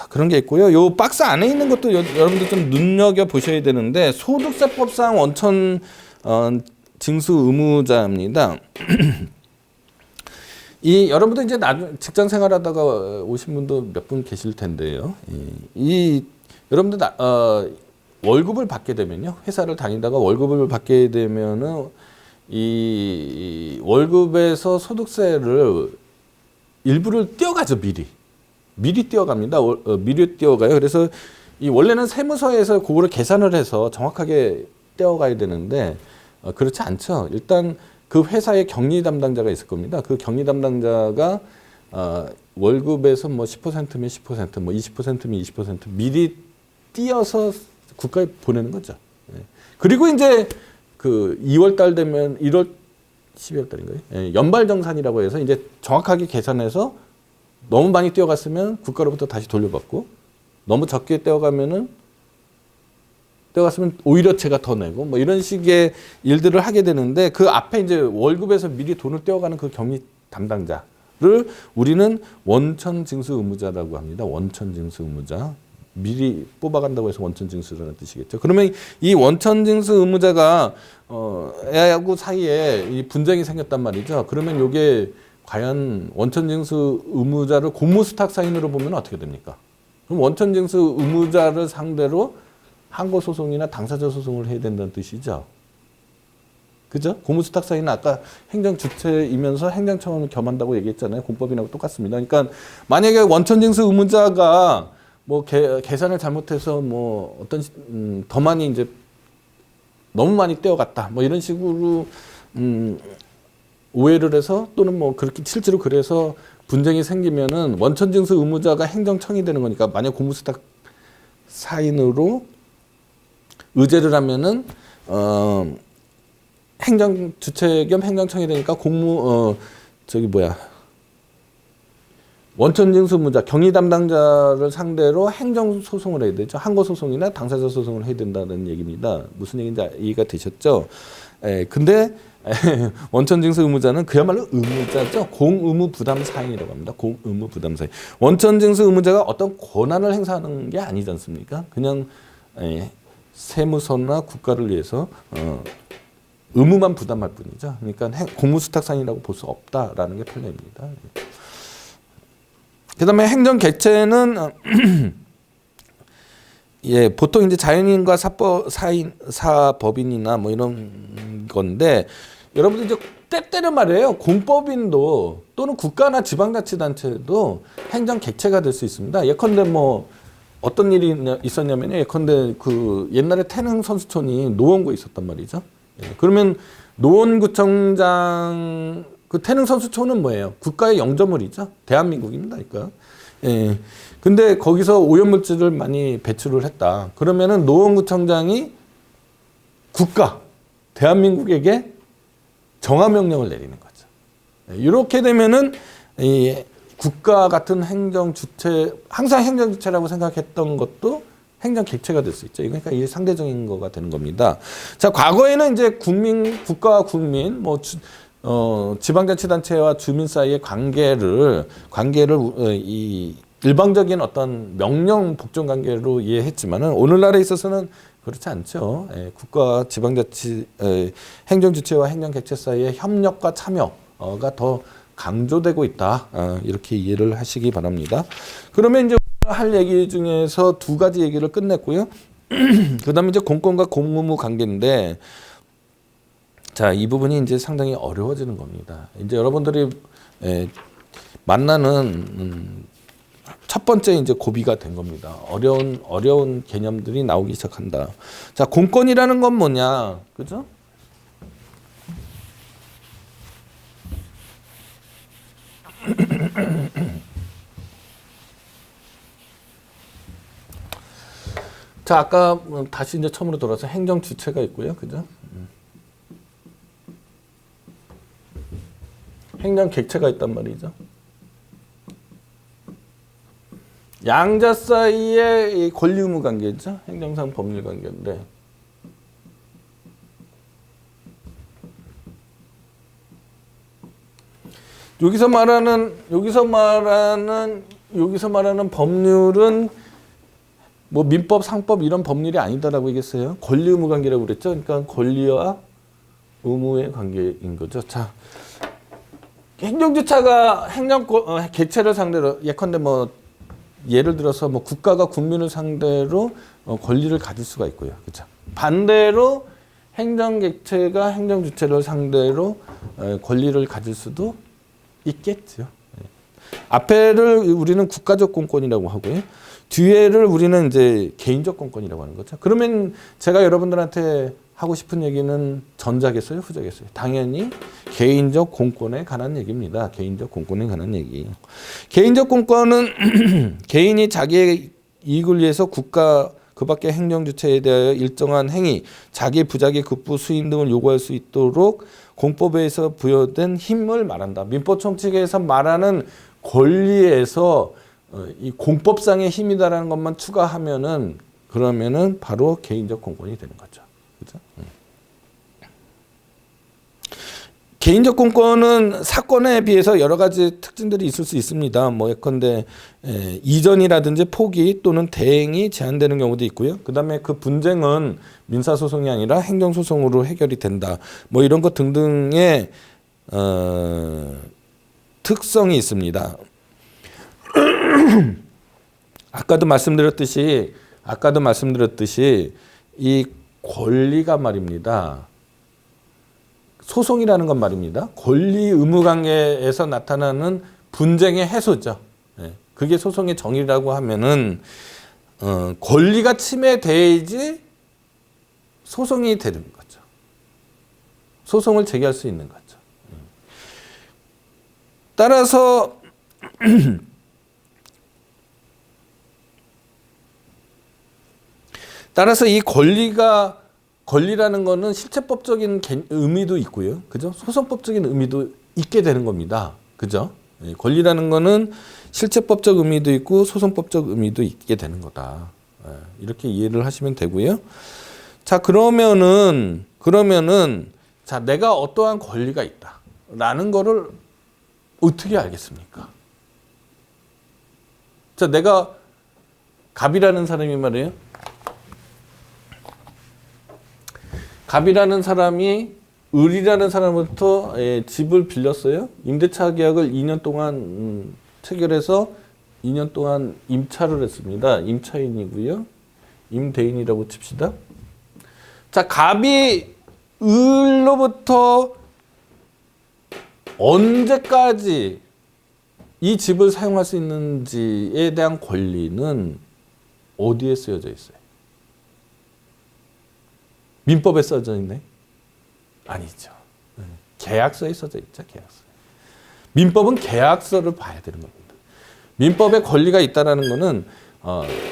그런 게 있고요. 요 박스 안에 있는 것도 여러분들 좀 눈여겨 보셔야 되는데 소득세법상 원천 징수 의무자입니다. 이 여러분들 이제 직장 생활하다가 오신 분도 몇 분 계실 텐데요. 이 여러분들 월급을 받게 되면요, 회사를 다니다가 월급을 받게 되면은 이 월급에서 소득세를 일부를 떼어가죠. 미리 떼어갑니다. 미리 떼어가요. 그래서 이 원래는 세무서에서 그거를 계산을 해서 정확하게 떼어가야 되는데 그렇지 않죠. 일단 그 회사의 격리 담당자가 있을 겁니다. 그 격리 담당자가 월급에서 뭐 10%면 10%, 뭐 20%면 20% 미리 띄어서 국가에 보내는 거죠. 예. 그리고 이제 그 2월 달 되면 12월 달인가요? 예, 연발정산이라고 해서 이제 정확하게 계산해서 너무 많이 떼어갔으면 국가로부터 다시 돌려받고 너무 적게 떼어갔으면 오히려 제가 더 내고 뭐 이런 식의 일들을 하게 되는데 그 앞에 이제 월급에서 미리 돈을 떼어가는 그 격리 담당자를 우리는 원천징수 의무자라고 합니다. 원천징수 의무자. 미리 뽑아간다고 해서 원천징수라는 뜻이겠죠. 그러면 이 원천징수 의무자가 애하고 사이에 이 분쟁이 생겼단 말이죠. 그러면 이게 과연 원천징수 의무자를 고무수탁 사인으로 보면 어떻게 됩니까? 그럼 원천징수 의무자를 상대로 항고소송이나 당사자 소송을 해야 된다는 뜻이죠. 그죠? 고무수탁 사인은 아까 행정주체이면서 행정청원을 겸한다고 얘기했잖아요. 공법인하고 똑같습니다. 그러니까 만약에 원천징수 의무자가 뭐 계산을 잘못해서 뭐 어떤 더 많이 이제 너무 많이 떼어갔다 뭐 이런 식으로 오해를 해서 또는 뭐 그렇게 실제로 그래서 분쟁이 생기면은 원천징수 의무자가 행정청이 되는 거니까 만약 고무수탁 사인으로 의제를 하면은 행정 주체 겸 행정청이 되니까 원천징수 의무자 격리 담당자를 상대로 행정 소송을 해야 되죠. 항고 소송이나 당사자 소송을 해야 된다는 얘기입니다. 무슨 얘기인지 이해가 되셨죠? 근데 원천징수 의무자는 그야말로 의무자죠. 공의무 부담 사인이라고 합니다. 공의무 부담 사인. 원천징수 의무자가 어떤 권한을 행사하는 게 아니지 않습니까? 그냥 세무서나 국가를 위해서 의무만 부담할 뿐이죠. 그러니까 공무수탁 사인이라고 볼 수 없다라는 게 판례입니다. 그다음에 행정 객체는 보통 이제 자연인과 사법인이나 뭐 이런 건데 여러분들 이제 때때로 말이에요. 공법인도 또는 국가나 지방자치단체도 행정 객체가 될 수 있습니다. 예컨대 뭐 어떤 일이 있었냐면요. 예컨대 그 옛날에 태릉 선수촌이 노원구에 있었단 말이죠. 그러면 노원구청장 그 태릉 선수촌은 뭐예요? 국가의 영조물이죠. 대한민국입니다. 그러니까. 근데 거기서 오염물질을 많이 배출을 했다. 그러면은 노원구청장이 대한민국에게 정화명령을 내리는 거죠. 이렇게 되면은 이 국가 같은 행정주체, 항상 행정주체라고 생각했던 것도 행정객체가 될 수 있죠. 그러니까 이게 상대적인 거가 되는 겁니다. 자, 과거에는 이제 국가와 국민, 지방자치단체와 주민 사이의 관계를 이 일방적인 어떤 명령 복종 관계로 이해했지만은 오늘날에 있어서는 그렇지 않죠. 국가, 지방자치, 행정주체와 행정객체 사이의 협력과 참여가 더 강조되고 있다. 이렇게 이해를 하시기 바랍니다. 그러면 이제 할 얘기 중에서 두 가지 얘기를 끝냈고요. 그다음에 이제 공권과 공의무 관계인데, 자, 이 부분이 이제 상당히 어려워지는 겁니다. 이제 여러분들이 만나는 첫 번째 이제 고비가 된 겁니다. 어려운 개념들이 나오기 시작한다. 자, 공권이라는 건 뭐냐, 그죠? 자, 아까 다시 이제 처음으로 돌아서 행정 주체가 있고요, 그죠? 행정 객체가 있단 말이죠. 양자 사이의 이 권리 의무 관계죠. 행정상 법률 관계인데 여기서 말하는 법률은 뭐 민법, 상법 이런 법률이 아니다라고 얘기했어요. 권리 의무 관계라고 그랬죠. 그러니까 권리와 의무의 관계인 거죠. 자, 행정주체가 객체를 상대로 예컨대 뭐 예를 들어서 뭐 국가가 국민을 상대로 권리를 가질 수가 있고요. 그렇죠? 반대로 행정객체가 행정주체를 상대로 권리를 가질 수도 있겠죠. 앞에를 우리는 국가적 공권이라고 하고요. 뒤에를 우리는 이제 개인적 공권이라고 하는 거죠. 그러면 제가 여러분들한테 하고 싶은 얘기는 전자겠어요, 후자겠어요? 당연히 개인적 공권에 관한 얘기입니다. 개인적 공권에 관한 얘기. 개인적 공권은 개인이 자기의 이익을 위해서 국가 그 밖의 행정주체에 대하여 일정한 행위, 자기 부자기 급부 수임 등을 요구할 수 있도록 공법에서 부여된 힘을 말한다. 민법 총칙에서 말하는 권리에서 이 공법상의 힘이다라는 것만 추가하면은 그러면은 바로 개인적 공권이 되는 거죠. 그죠? 개인적 공권은 사건에 비해서 여러 가지 특징들이 있을 수 있습니다. 뭐 예컨대 이전이라든지 포기 또는 대행이 제한되는 경우도 있고요. 그다음에 그 분쟁은 민사소송이 아니라 행정소송으로 해결이 된다. 뭐 이런 것 등등의 특성이 있습니다. 아까도 말씀드렸듯이 이 권리가 말입니다. 소송이라는 건 말입니다. 권리 의무 관계에서 나타나는 분쟁의 해소죠. 그게 소송의 정의라고 하면은 권리가 침해돼야지 소송이 되는 거죠. 소송을 제기할 수 있는 거죠. 따라서 이 권리라는 거는 실체법적인 의미도 있고요. 그죠? 소송법적인 의미도 있게 되는 겁니다. 그죠? 권리라는 거는 실체법적 의미도 있고 소송법적 의미도 있게 되는 거다. 이렇게 이해를 하시면 되고요. 자, 그러면은 자, 내가 어떠한 권리가 있다라는 거를 어떻게 알겠습니까? 자, 내가 갑이라는 사람이 말이에요. 갑이라는 사람이 을이라는 사람부터 집을 빌렸어요. 임대차 계약을 2년 동안 체결해서 2년 동안 임차를 했습니다. 임차인이고요. 임대인이라고 칩시다. 자, 갑이 을로부터 언제까지 이 집을 사용할 수 있는지에 대한 권리는 어디에 쓰여져 있어요? 민법에 써져 있네? 아니죠. 계약서에 써져 있죠. 계약서. 민법은 계약서를 봐야 되는 겁니다. 민법에 권리가 있다라는 거는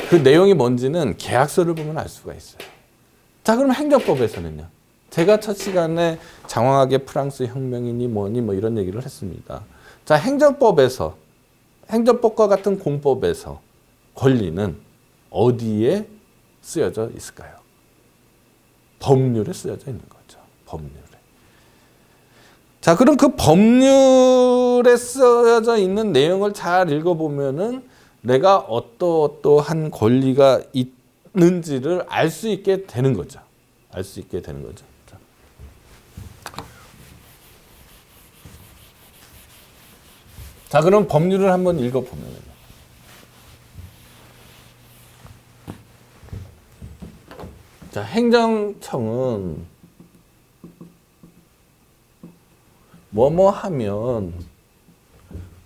그 내용이 뭔지는 계약서를 보면 알 수가 있어요. 자, 그럼 행정법에서는요. 제가 첫 시간에 장황하게 프랑스 혁명이니 뭐니 뭐 이런 얘기를 했습니다. 자, 행정법과 같은 공법에서 권리는 어디에 쓰여져 있을까요? 법률에 쓰여져 있는 거죠. 법률에. 자, 그럼 그 법률에 쓰여져 있는 내용을 잘 읽어보면은 내가 어떠한 권리가 있는지를 알 수 있게 되는 거죠. 알 수 있게 되는 거죠. 자, 그럼 법률을 한번 읽어보면요. 자, 행정청은 뭐뭐 하면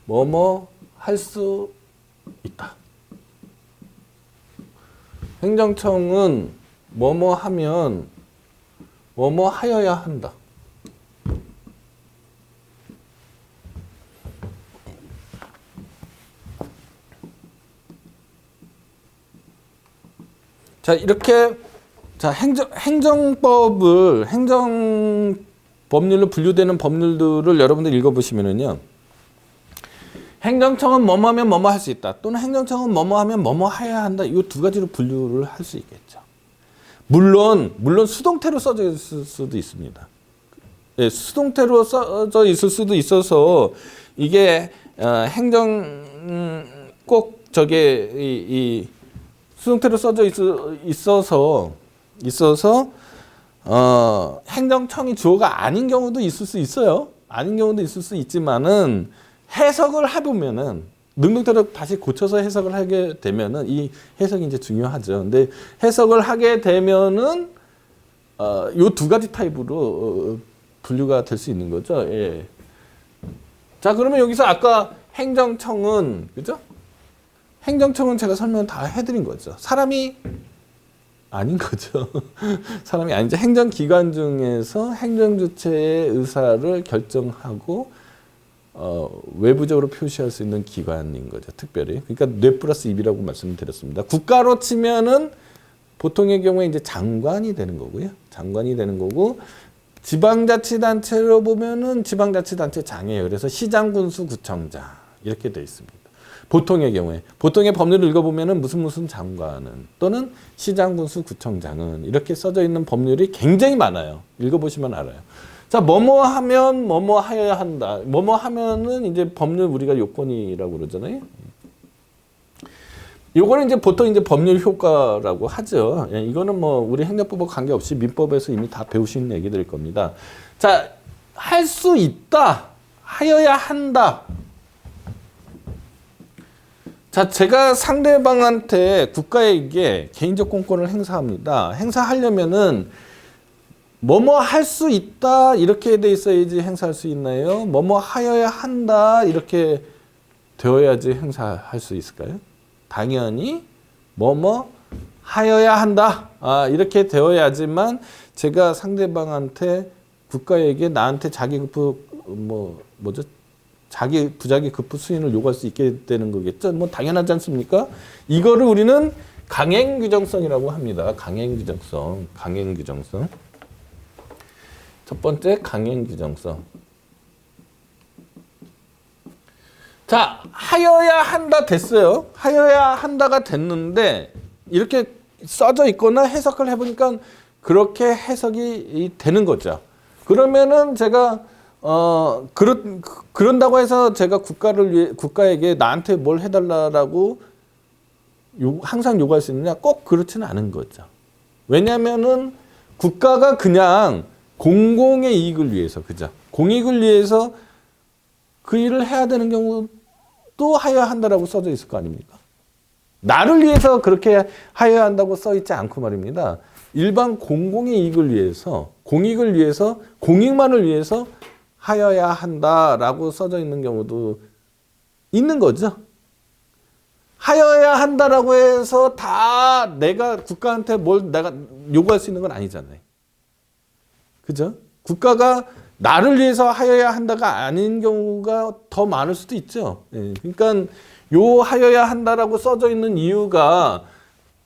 뭐뭐 할 수 있다. 행정청은 뭐뭐 하면 뭐뭐 하여야 한다. 자, 이렇게 자, 행정법률로 분류되는 법률들을 여러분들 읽어보시면은요. 행정청은 뭐뭐 하면 뭐뭐 할 수 있다. 또는 행정청은 뭐뭐 하면 뭐뭐 해야 한다. 이 두 가지로 분류를 할 수 있겠죠. 물론 수동태로 써져 있을 수도 있습니다. 예, 수동태로 써져 있을 수도 있어서 이게 행정 꼭 저게 이 수동태로 써져 있어서 행정청이 주어가 아닌 경우도 있을 수 있어요. 아닌 경우도 있을 수 있지만은 해석을 해보면은 능동태로 다시 고쳐서 해석을 하게 되면은 이 해석이 이제 중요하죠. 근데 해석을 하게 되면은 요 두 가지 타입으로 분류가 될 수 있는 거죠. 예. 자, 그러면 여기서 아까 행정청은 그죠? 행정청은 제가 설명 다 해드린 거죠. 사람이 아닌 거죠. 사람이 아니죠. 행정기관 중에서 행정주체의 의사를 결정하고 외부적으로 표시할 수 있는 기관인 거죠. 특별히. 그러니까 뇌 플러스 입이라고 말씀드렸습니다. 국가로 치면은 보통의 경우에 이제 장관이 되는 거고요. 장관이 되는 거고 지방자치단체로 보면은 지방자치단체 장이에요. 그래서 시장, 군수, 구청장 이렇게 되어 있습니다. 보통의 경우에 보통의 법률을 읽어보면은 무슨 장관은 또는 시장, 군수, 구청장은 이렇게 써져 있는 법률이 굉장히 많아요. 읽어보시면 알아요. 자, 뭐뭐 하면 뭐뭐 하여야 한다. 뭐뭐 하면은 이제 법률 우리가 요건이라고 그러잖아요. 요거는 이제 보통 이제 법률 효과라고 하죠. 예, 이거는 뭐 우리 행정법과 관계없이 민법에서 이미 다 배우신 얘기들일 겁니다. 자, 할 수 있다. 하여야 한다. 자, 제가 상대방한테 국가에게 개인적 공권을 행사합니다. 행사하려면은 뭐뭐 할 수 있다 이렇게 돼 있어야지 행사할 수 있나요? 뭐뭐 하여야 한다 이렇게 되어야지 행사할 수 있을까요? 당연히 뭐뭐 하여야 한다 이렇게 되어야지만 제가 상대방한테 국가에게 나한테 자기 부자기 급부 수인을 요구할 수 있게 되는 거겠죠. 뭐 당연하지 않습니까? 이거를 우리는 강행규정성이라고 합니다. 강행규정성. 첫 번째 강행규정성. 자, 하여야 한다 됐어요. 하여야 한다가 됐는데 이렇게 써져 있거나 해석을 해보니까 그렇게 해석이 되는 거죠. 그러면은 제가 그런다고 해서 제가 국가에게 나한테 뭘 해달라고 항상 요구할 수 있느냐? 꼭 그렇지는 않은 거죠. 왜냐하면은 국가가 그냥 공공의 이익을 위해서, 그죠? 공익을 위해서 그 일을 해야 되는 경우도 하여야 한다라고 써져 있을 거 아닙니까? 나를 위해서 그렇게 하여야 한다고 써 있지 않고 말입니다. 일반 공공의 이익을 위해서, 공익을 위해서, 공익만을 위해서 하여야 한다라고 써져 있는 경우도 있는 거죠. 하여야 한다라고 해서 다 내가 국가한테 뭘 내가 요구할 수 있는 건 아니잖아요. 그죠? 국가가 나를 위해서 하여야 한다가 아닌 경우가 더 많을 수도 있죠. 예, 그러니까 요 하여야 한다라고 써져 있는 이유가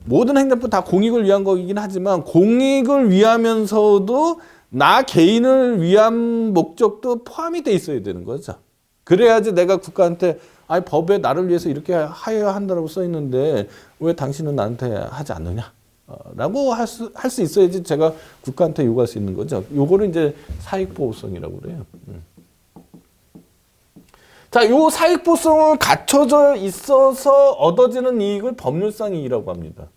모든 행정법 다 공익을 위한 거이긴 하지만 공익을 위하면서도 나 개인을 위한 목적도 포함이 돼 있어야 되는 거죠. 그래야지 내가 국가한테 아니 법에 나를 위해서 이렇게 하여야 한다라고 써 있는데 왜 당신은 나한테 하지 않느냐? 라고 할 수 있어야지 제가 국가한테 요구할 수 있는 거죠. 요거를 이제 사익보호성이라고 그래요. 자, 요 사익보호성은 갖춰져 있어서 얻어지는 이익을 법률상 이익이라고 합니다.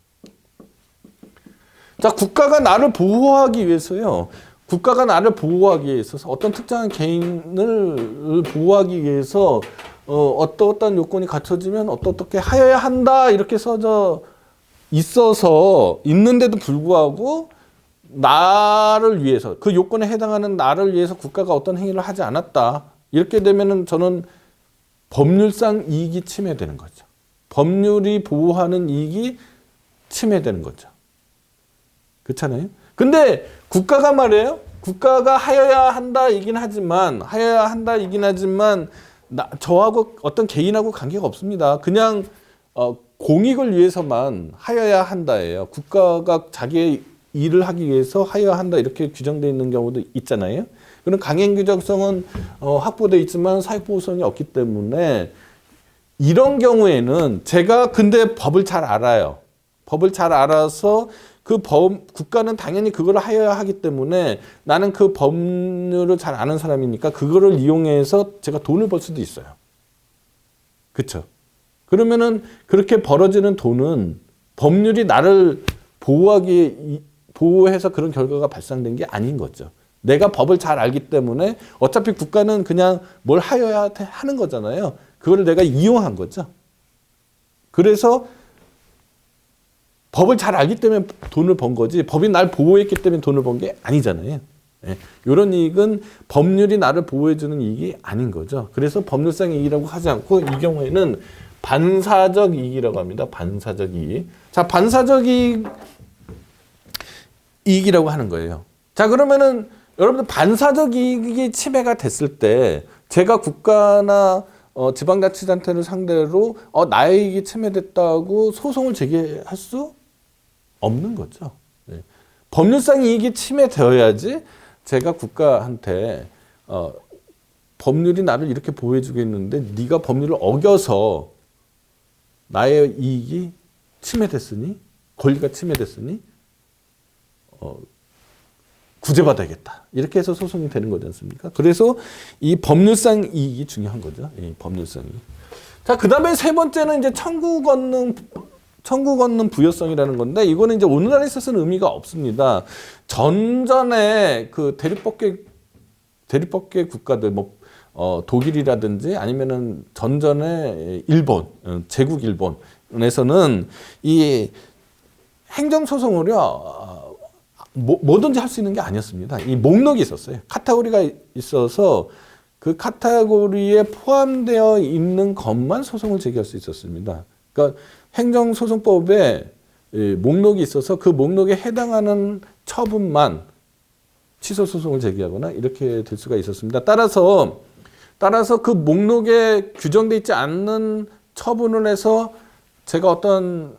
자, 국가가 나를 보호하기 위해서요. 국가가 나를 보호하기 위해서 어떤 특정한 개인을 보호하기 위해서 어떠한 요건이 갖춰지면 어떻게 하여야 한다 이렇게 써져 있어서 있는데도 불구하고 나를 위해서 그 요건에 해당하는 나를 위해서 국가가 어떤 행위를 하지 않았다 이렇게 되면은 저는 법률상 이익이 침해되는 거죠. 법률이 보호하는 이익이 침해되는 거죠. 그렇잖아요. 근데 국가가 말이에요. 국가가 하여야 한다이긴 하지만 저하고 어떤 개인하고 관계가 없습니다. 그냥 공익을 위해서만 하여야 한다예요. 국가가 자기의 일을 하기 위해서 하여야 한다 이렇게 규정되어 있는 경우도 있잖아요. 그런 강행규정성은 확보되어 있지만 사익보호성이 없기 때문에 이런 경우에는 제가 근데 법을 잘 알아요. 법을 잘 알아서 그 국가는 당연히 그걸 하여야 하기 때문에 나는 그 법률을 잘 아는 사람이니까 그거를 이용해서 제가 돈을 벌 수도 있어요. 그렇죠? 그러면은 그렇게 벌어지는 돈은 법률이 나를 보호해서 그런 결과가 발생된 게 아닌 거죠. 내가 법을 잘 알기 때문에 어차피 국가는 그냥 뭘 하여야 하는 거잖아요. 그거를 내가 이용한 거죠. 그래서 법을 잘 알기 때문에 돈을 번 거지 법이 날 보호했기 때문에 돈을 번 게 아니잖아요. 예. 이런 이익은 법률이 나를 보호해주는 이익이 아닌 거죠. 그래서 법률상 이익이라고 하지 않고 이 경우에는 반사적 이익이라고 합니다. 반사적 이익. 자, 반사적 이익이라고 하는 거예요. 자, 그러면은 여러분들 반사적 이익이 침해가 됐을 때 제가 국가나 지방자치단체를 상대로 나의 이익이 침해됐다고 소송을 제기할 수 없는 거죠. 네. 법률상 이익이 침해되어야지 제가 국가한테 법률이 나를 이렇게 보호해주고 있는데 네가 법률을 어겨서 나의 이익이 침해됐으니 권리가 침해됐으니 구제받아야겠다. 이렇게 해서 소송이 되는 거지 않습니까? 그래서 이 법률상 이익이 중요한 거죠. 이 법률상 이익. 자, 그 다음에 세 번째는 이제 청구 걷는 부여성이라는 건데, 이거는 이제 오늘날에 있어서는 의미가 없습니다. 전전에 그 대립법계 국가들, 독일이라든지 아니면은 전전에 일본, 제국 일본에서는 이 행정소송을요, 뭐든지 할 수 있는 게 아니었습니다. 이 목록이 있었어요. 카테고리가 있어서 그 카테고리에 포함되어 있는 것만 소송을 제기할 수 있었습니다. 그러니까 행정소송법에 목록이 있어서 그 목록에 해당하는 처분만 취소소송을 제기하거나 이렇게 될 수가 있었습니다. 따라서 그 목록에 규정되어 있지 않는 처분을 해서 제가 어떤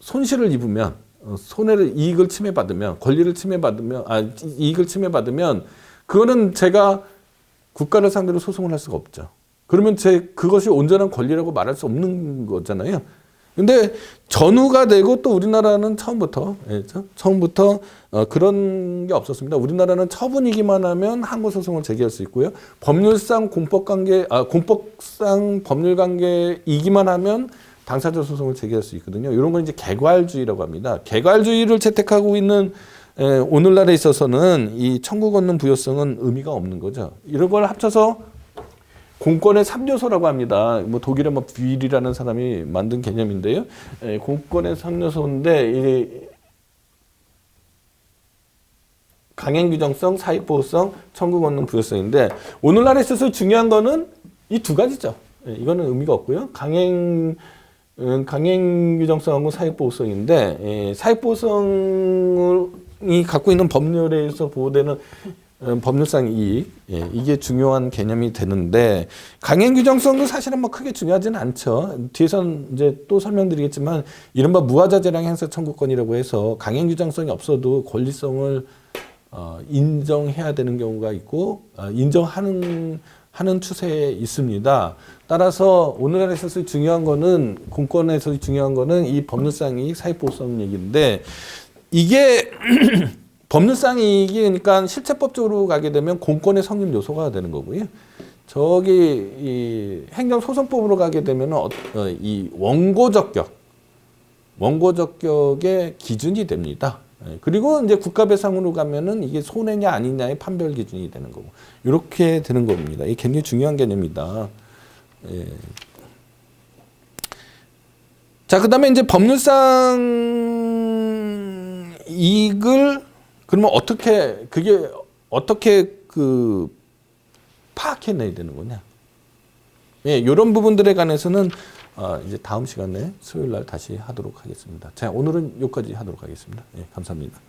손실을 입으면, 이익을 침해받으면, 이익을 침해받으면, 그거는 제가 국가를 상대로 소송을 할 수가 없죠. 그러면 그것이 온전한 권리라고 말할 수 없는 거잖아요. 근데 전후가 되고 또 우리나라는 처음부터 그런 게 없었습니다. 우리나라는 처분이기만 하면 항고소송을 제기할 수 있고요. 법률상 공법상 법률 관계이기만 하면 당사자 소송을 제기할 수 있거든요. 이런 건 이제 개괄주의라고 합니다. 개괄주의를 채택하고 있는 오늘날에 있어서는 이 청구 걷는 부여성은 의미가 없는 거죠. 이런 걸 합쳐서 공권의 3요소라고 합니다. 독일의 뷰일이라는 사람이 만든 개념인데요. 공권의 3요소인데 강행규정성, 사익보호성, 청구 걷는 부여성인데 오늘날에 있어서 중요한 거는 이 두 가지죠. 이거는 의미가 없고요. 강행규정성하고 사익보호성인데 사익보호성이 갖고 있는 법률에 의해서 보호되는 법률상 이익, 이게 중요한 개념이 되는데 강행규정성도 사실은 크게 중요하지는 않죠. 뒤에선 이제 또 설명드리겠지만 이른바 무하자재량 행사 청구권이라고 해서 강행규정성이 없어도 권리성을 인정해야 되는 경우가 있고 인정하는 추세에 있습니다. 따라서 오늘날에 있어서 중요한 거는 공권에서 중요한 거는 이 법률상 이익, 사익보호성 얘기인데 이게 법률상 이익이 그러니까 실체법적으로 가게 되면 공권의 성립 요소가 되는 거고요. 이 행정소송법으로 가게 되면 이 원고적격의 기준이 됩니다. 그리고 이제 국가배상으로 가면은 이게 손해냐 아니냐의 판별 기준이 되는 거고 이렇게 되는 겁니다. 이게 굉장히 중요한 개념이다. 자, 그다음에 이제 법률상 이익을 그러면 어떻게 파악해내야 되는 거냐? 이런 부분들에 관해서는 이제 다음 시간에 수요일 날 다시 하도록 하겠습니다. 자, 오늘은 여기까지 하도록 하겠습니다. 감사합니다.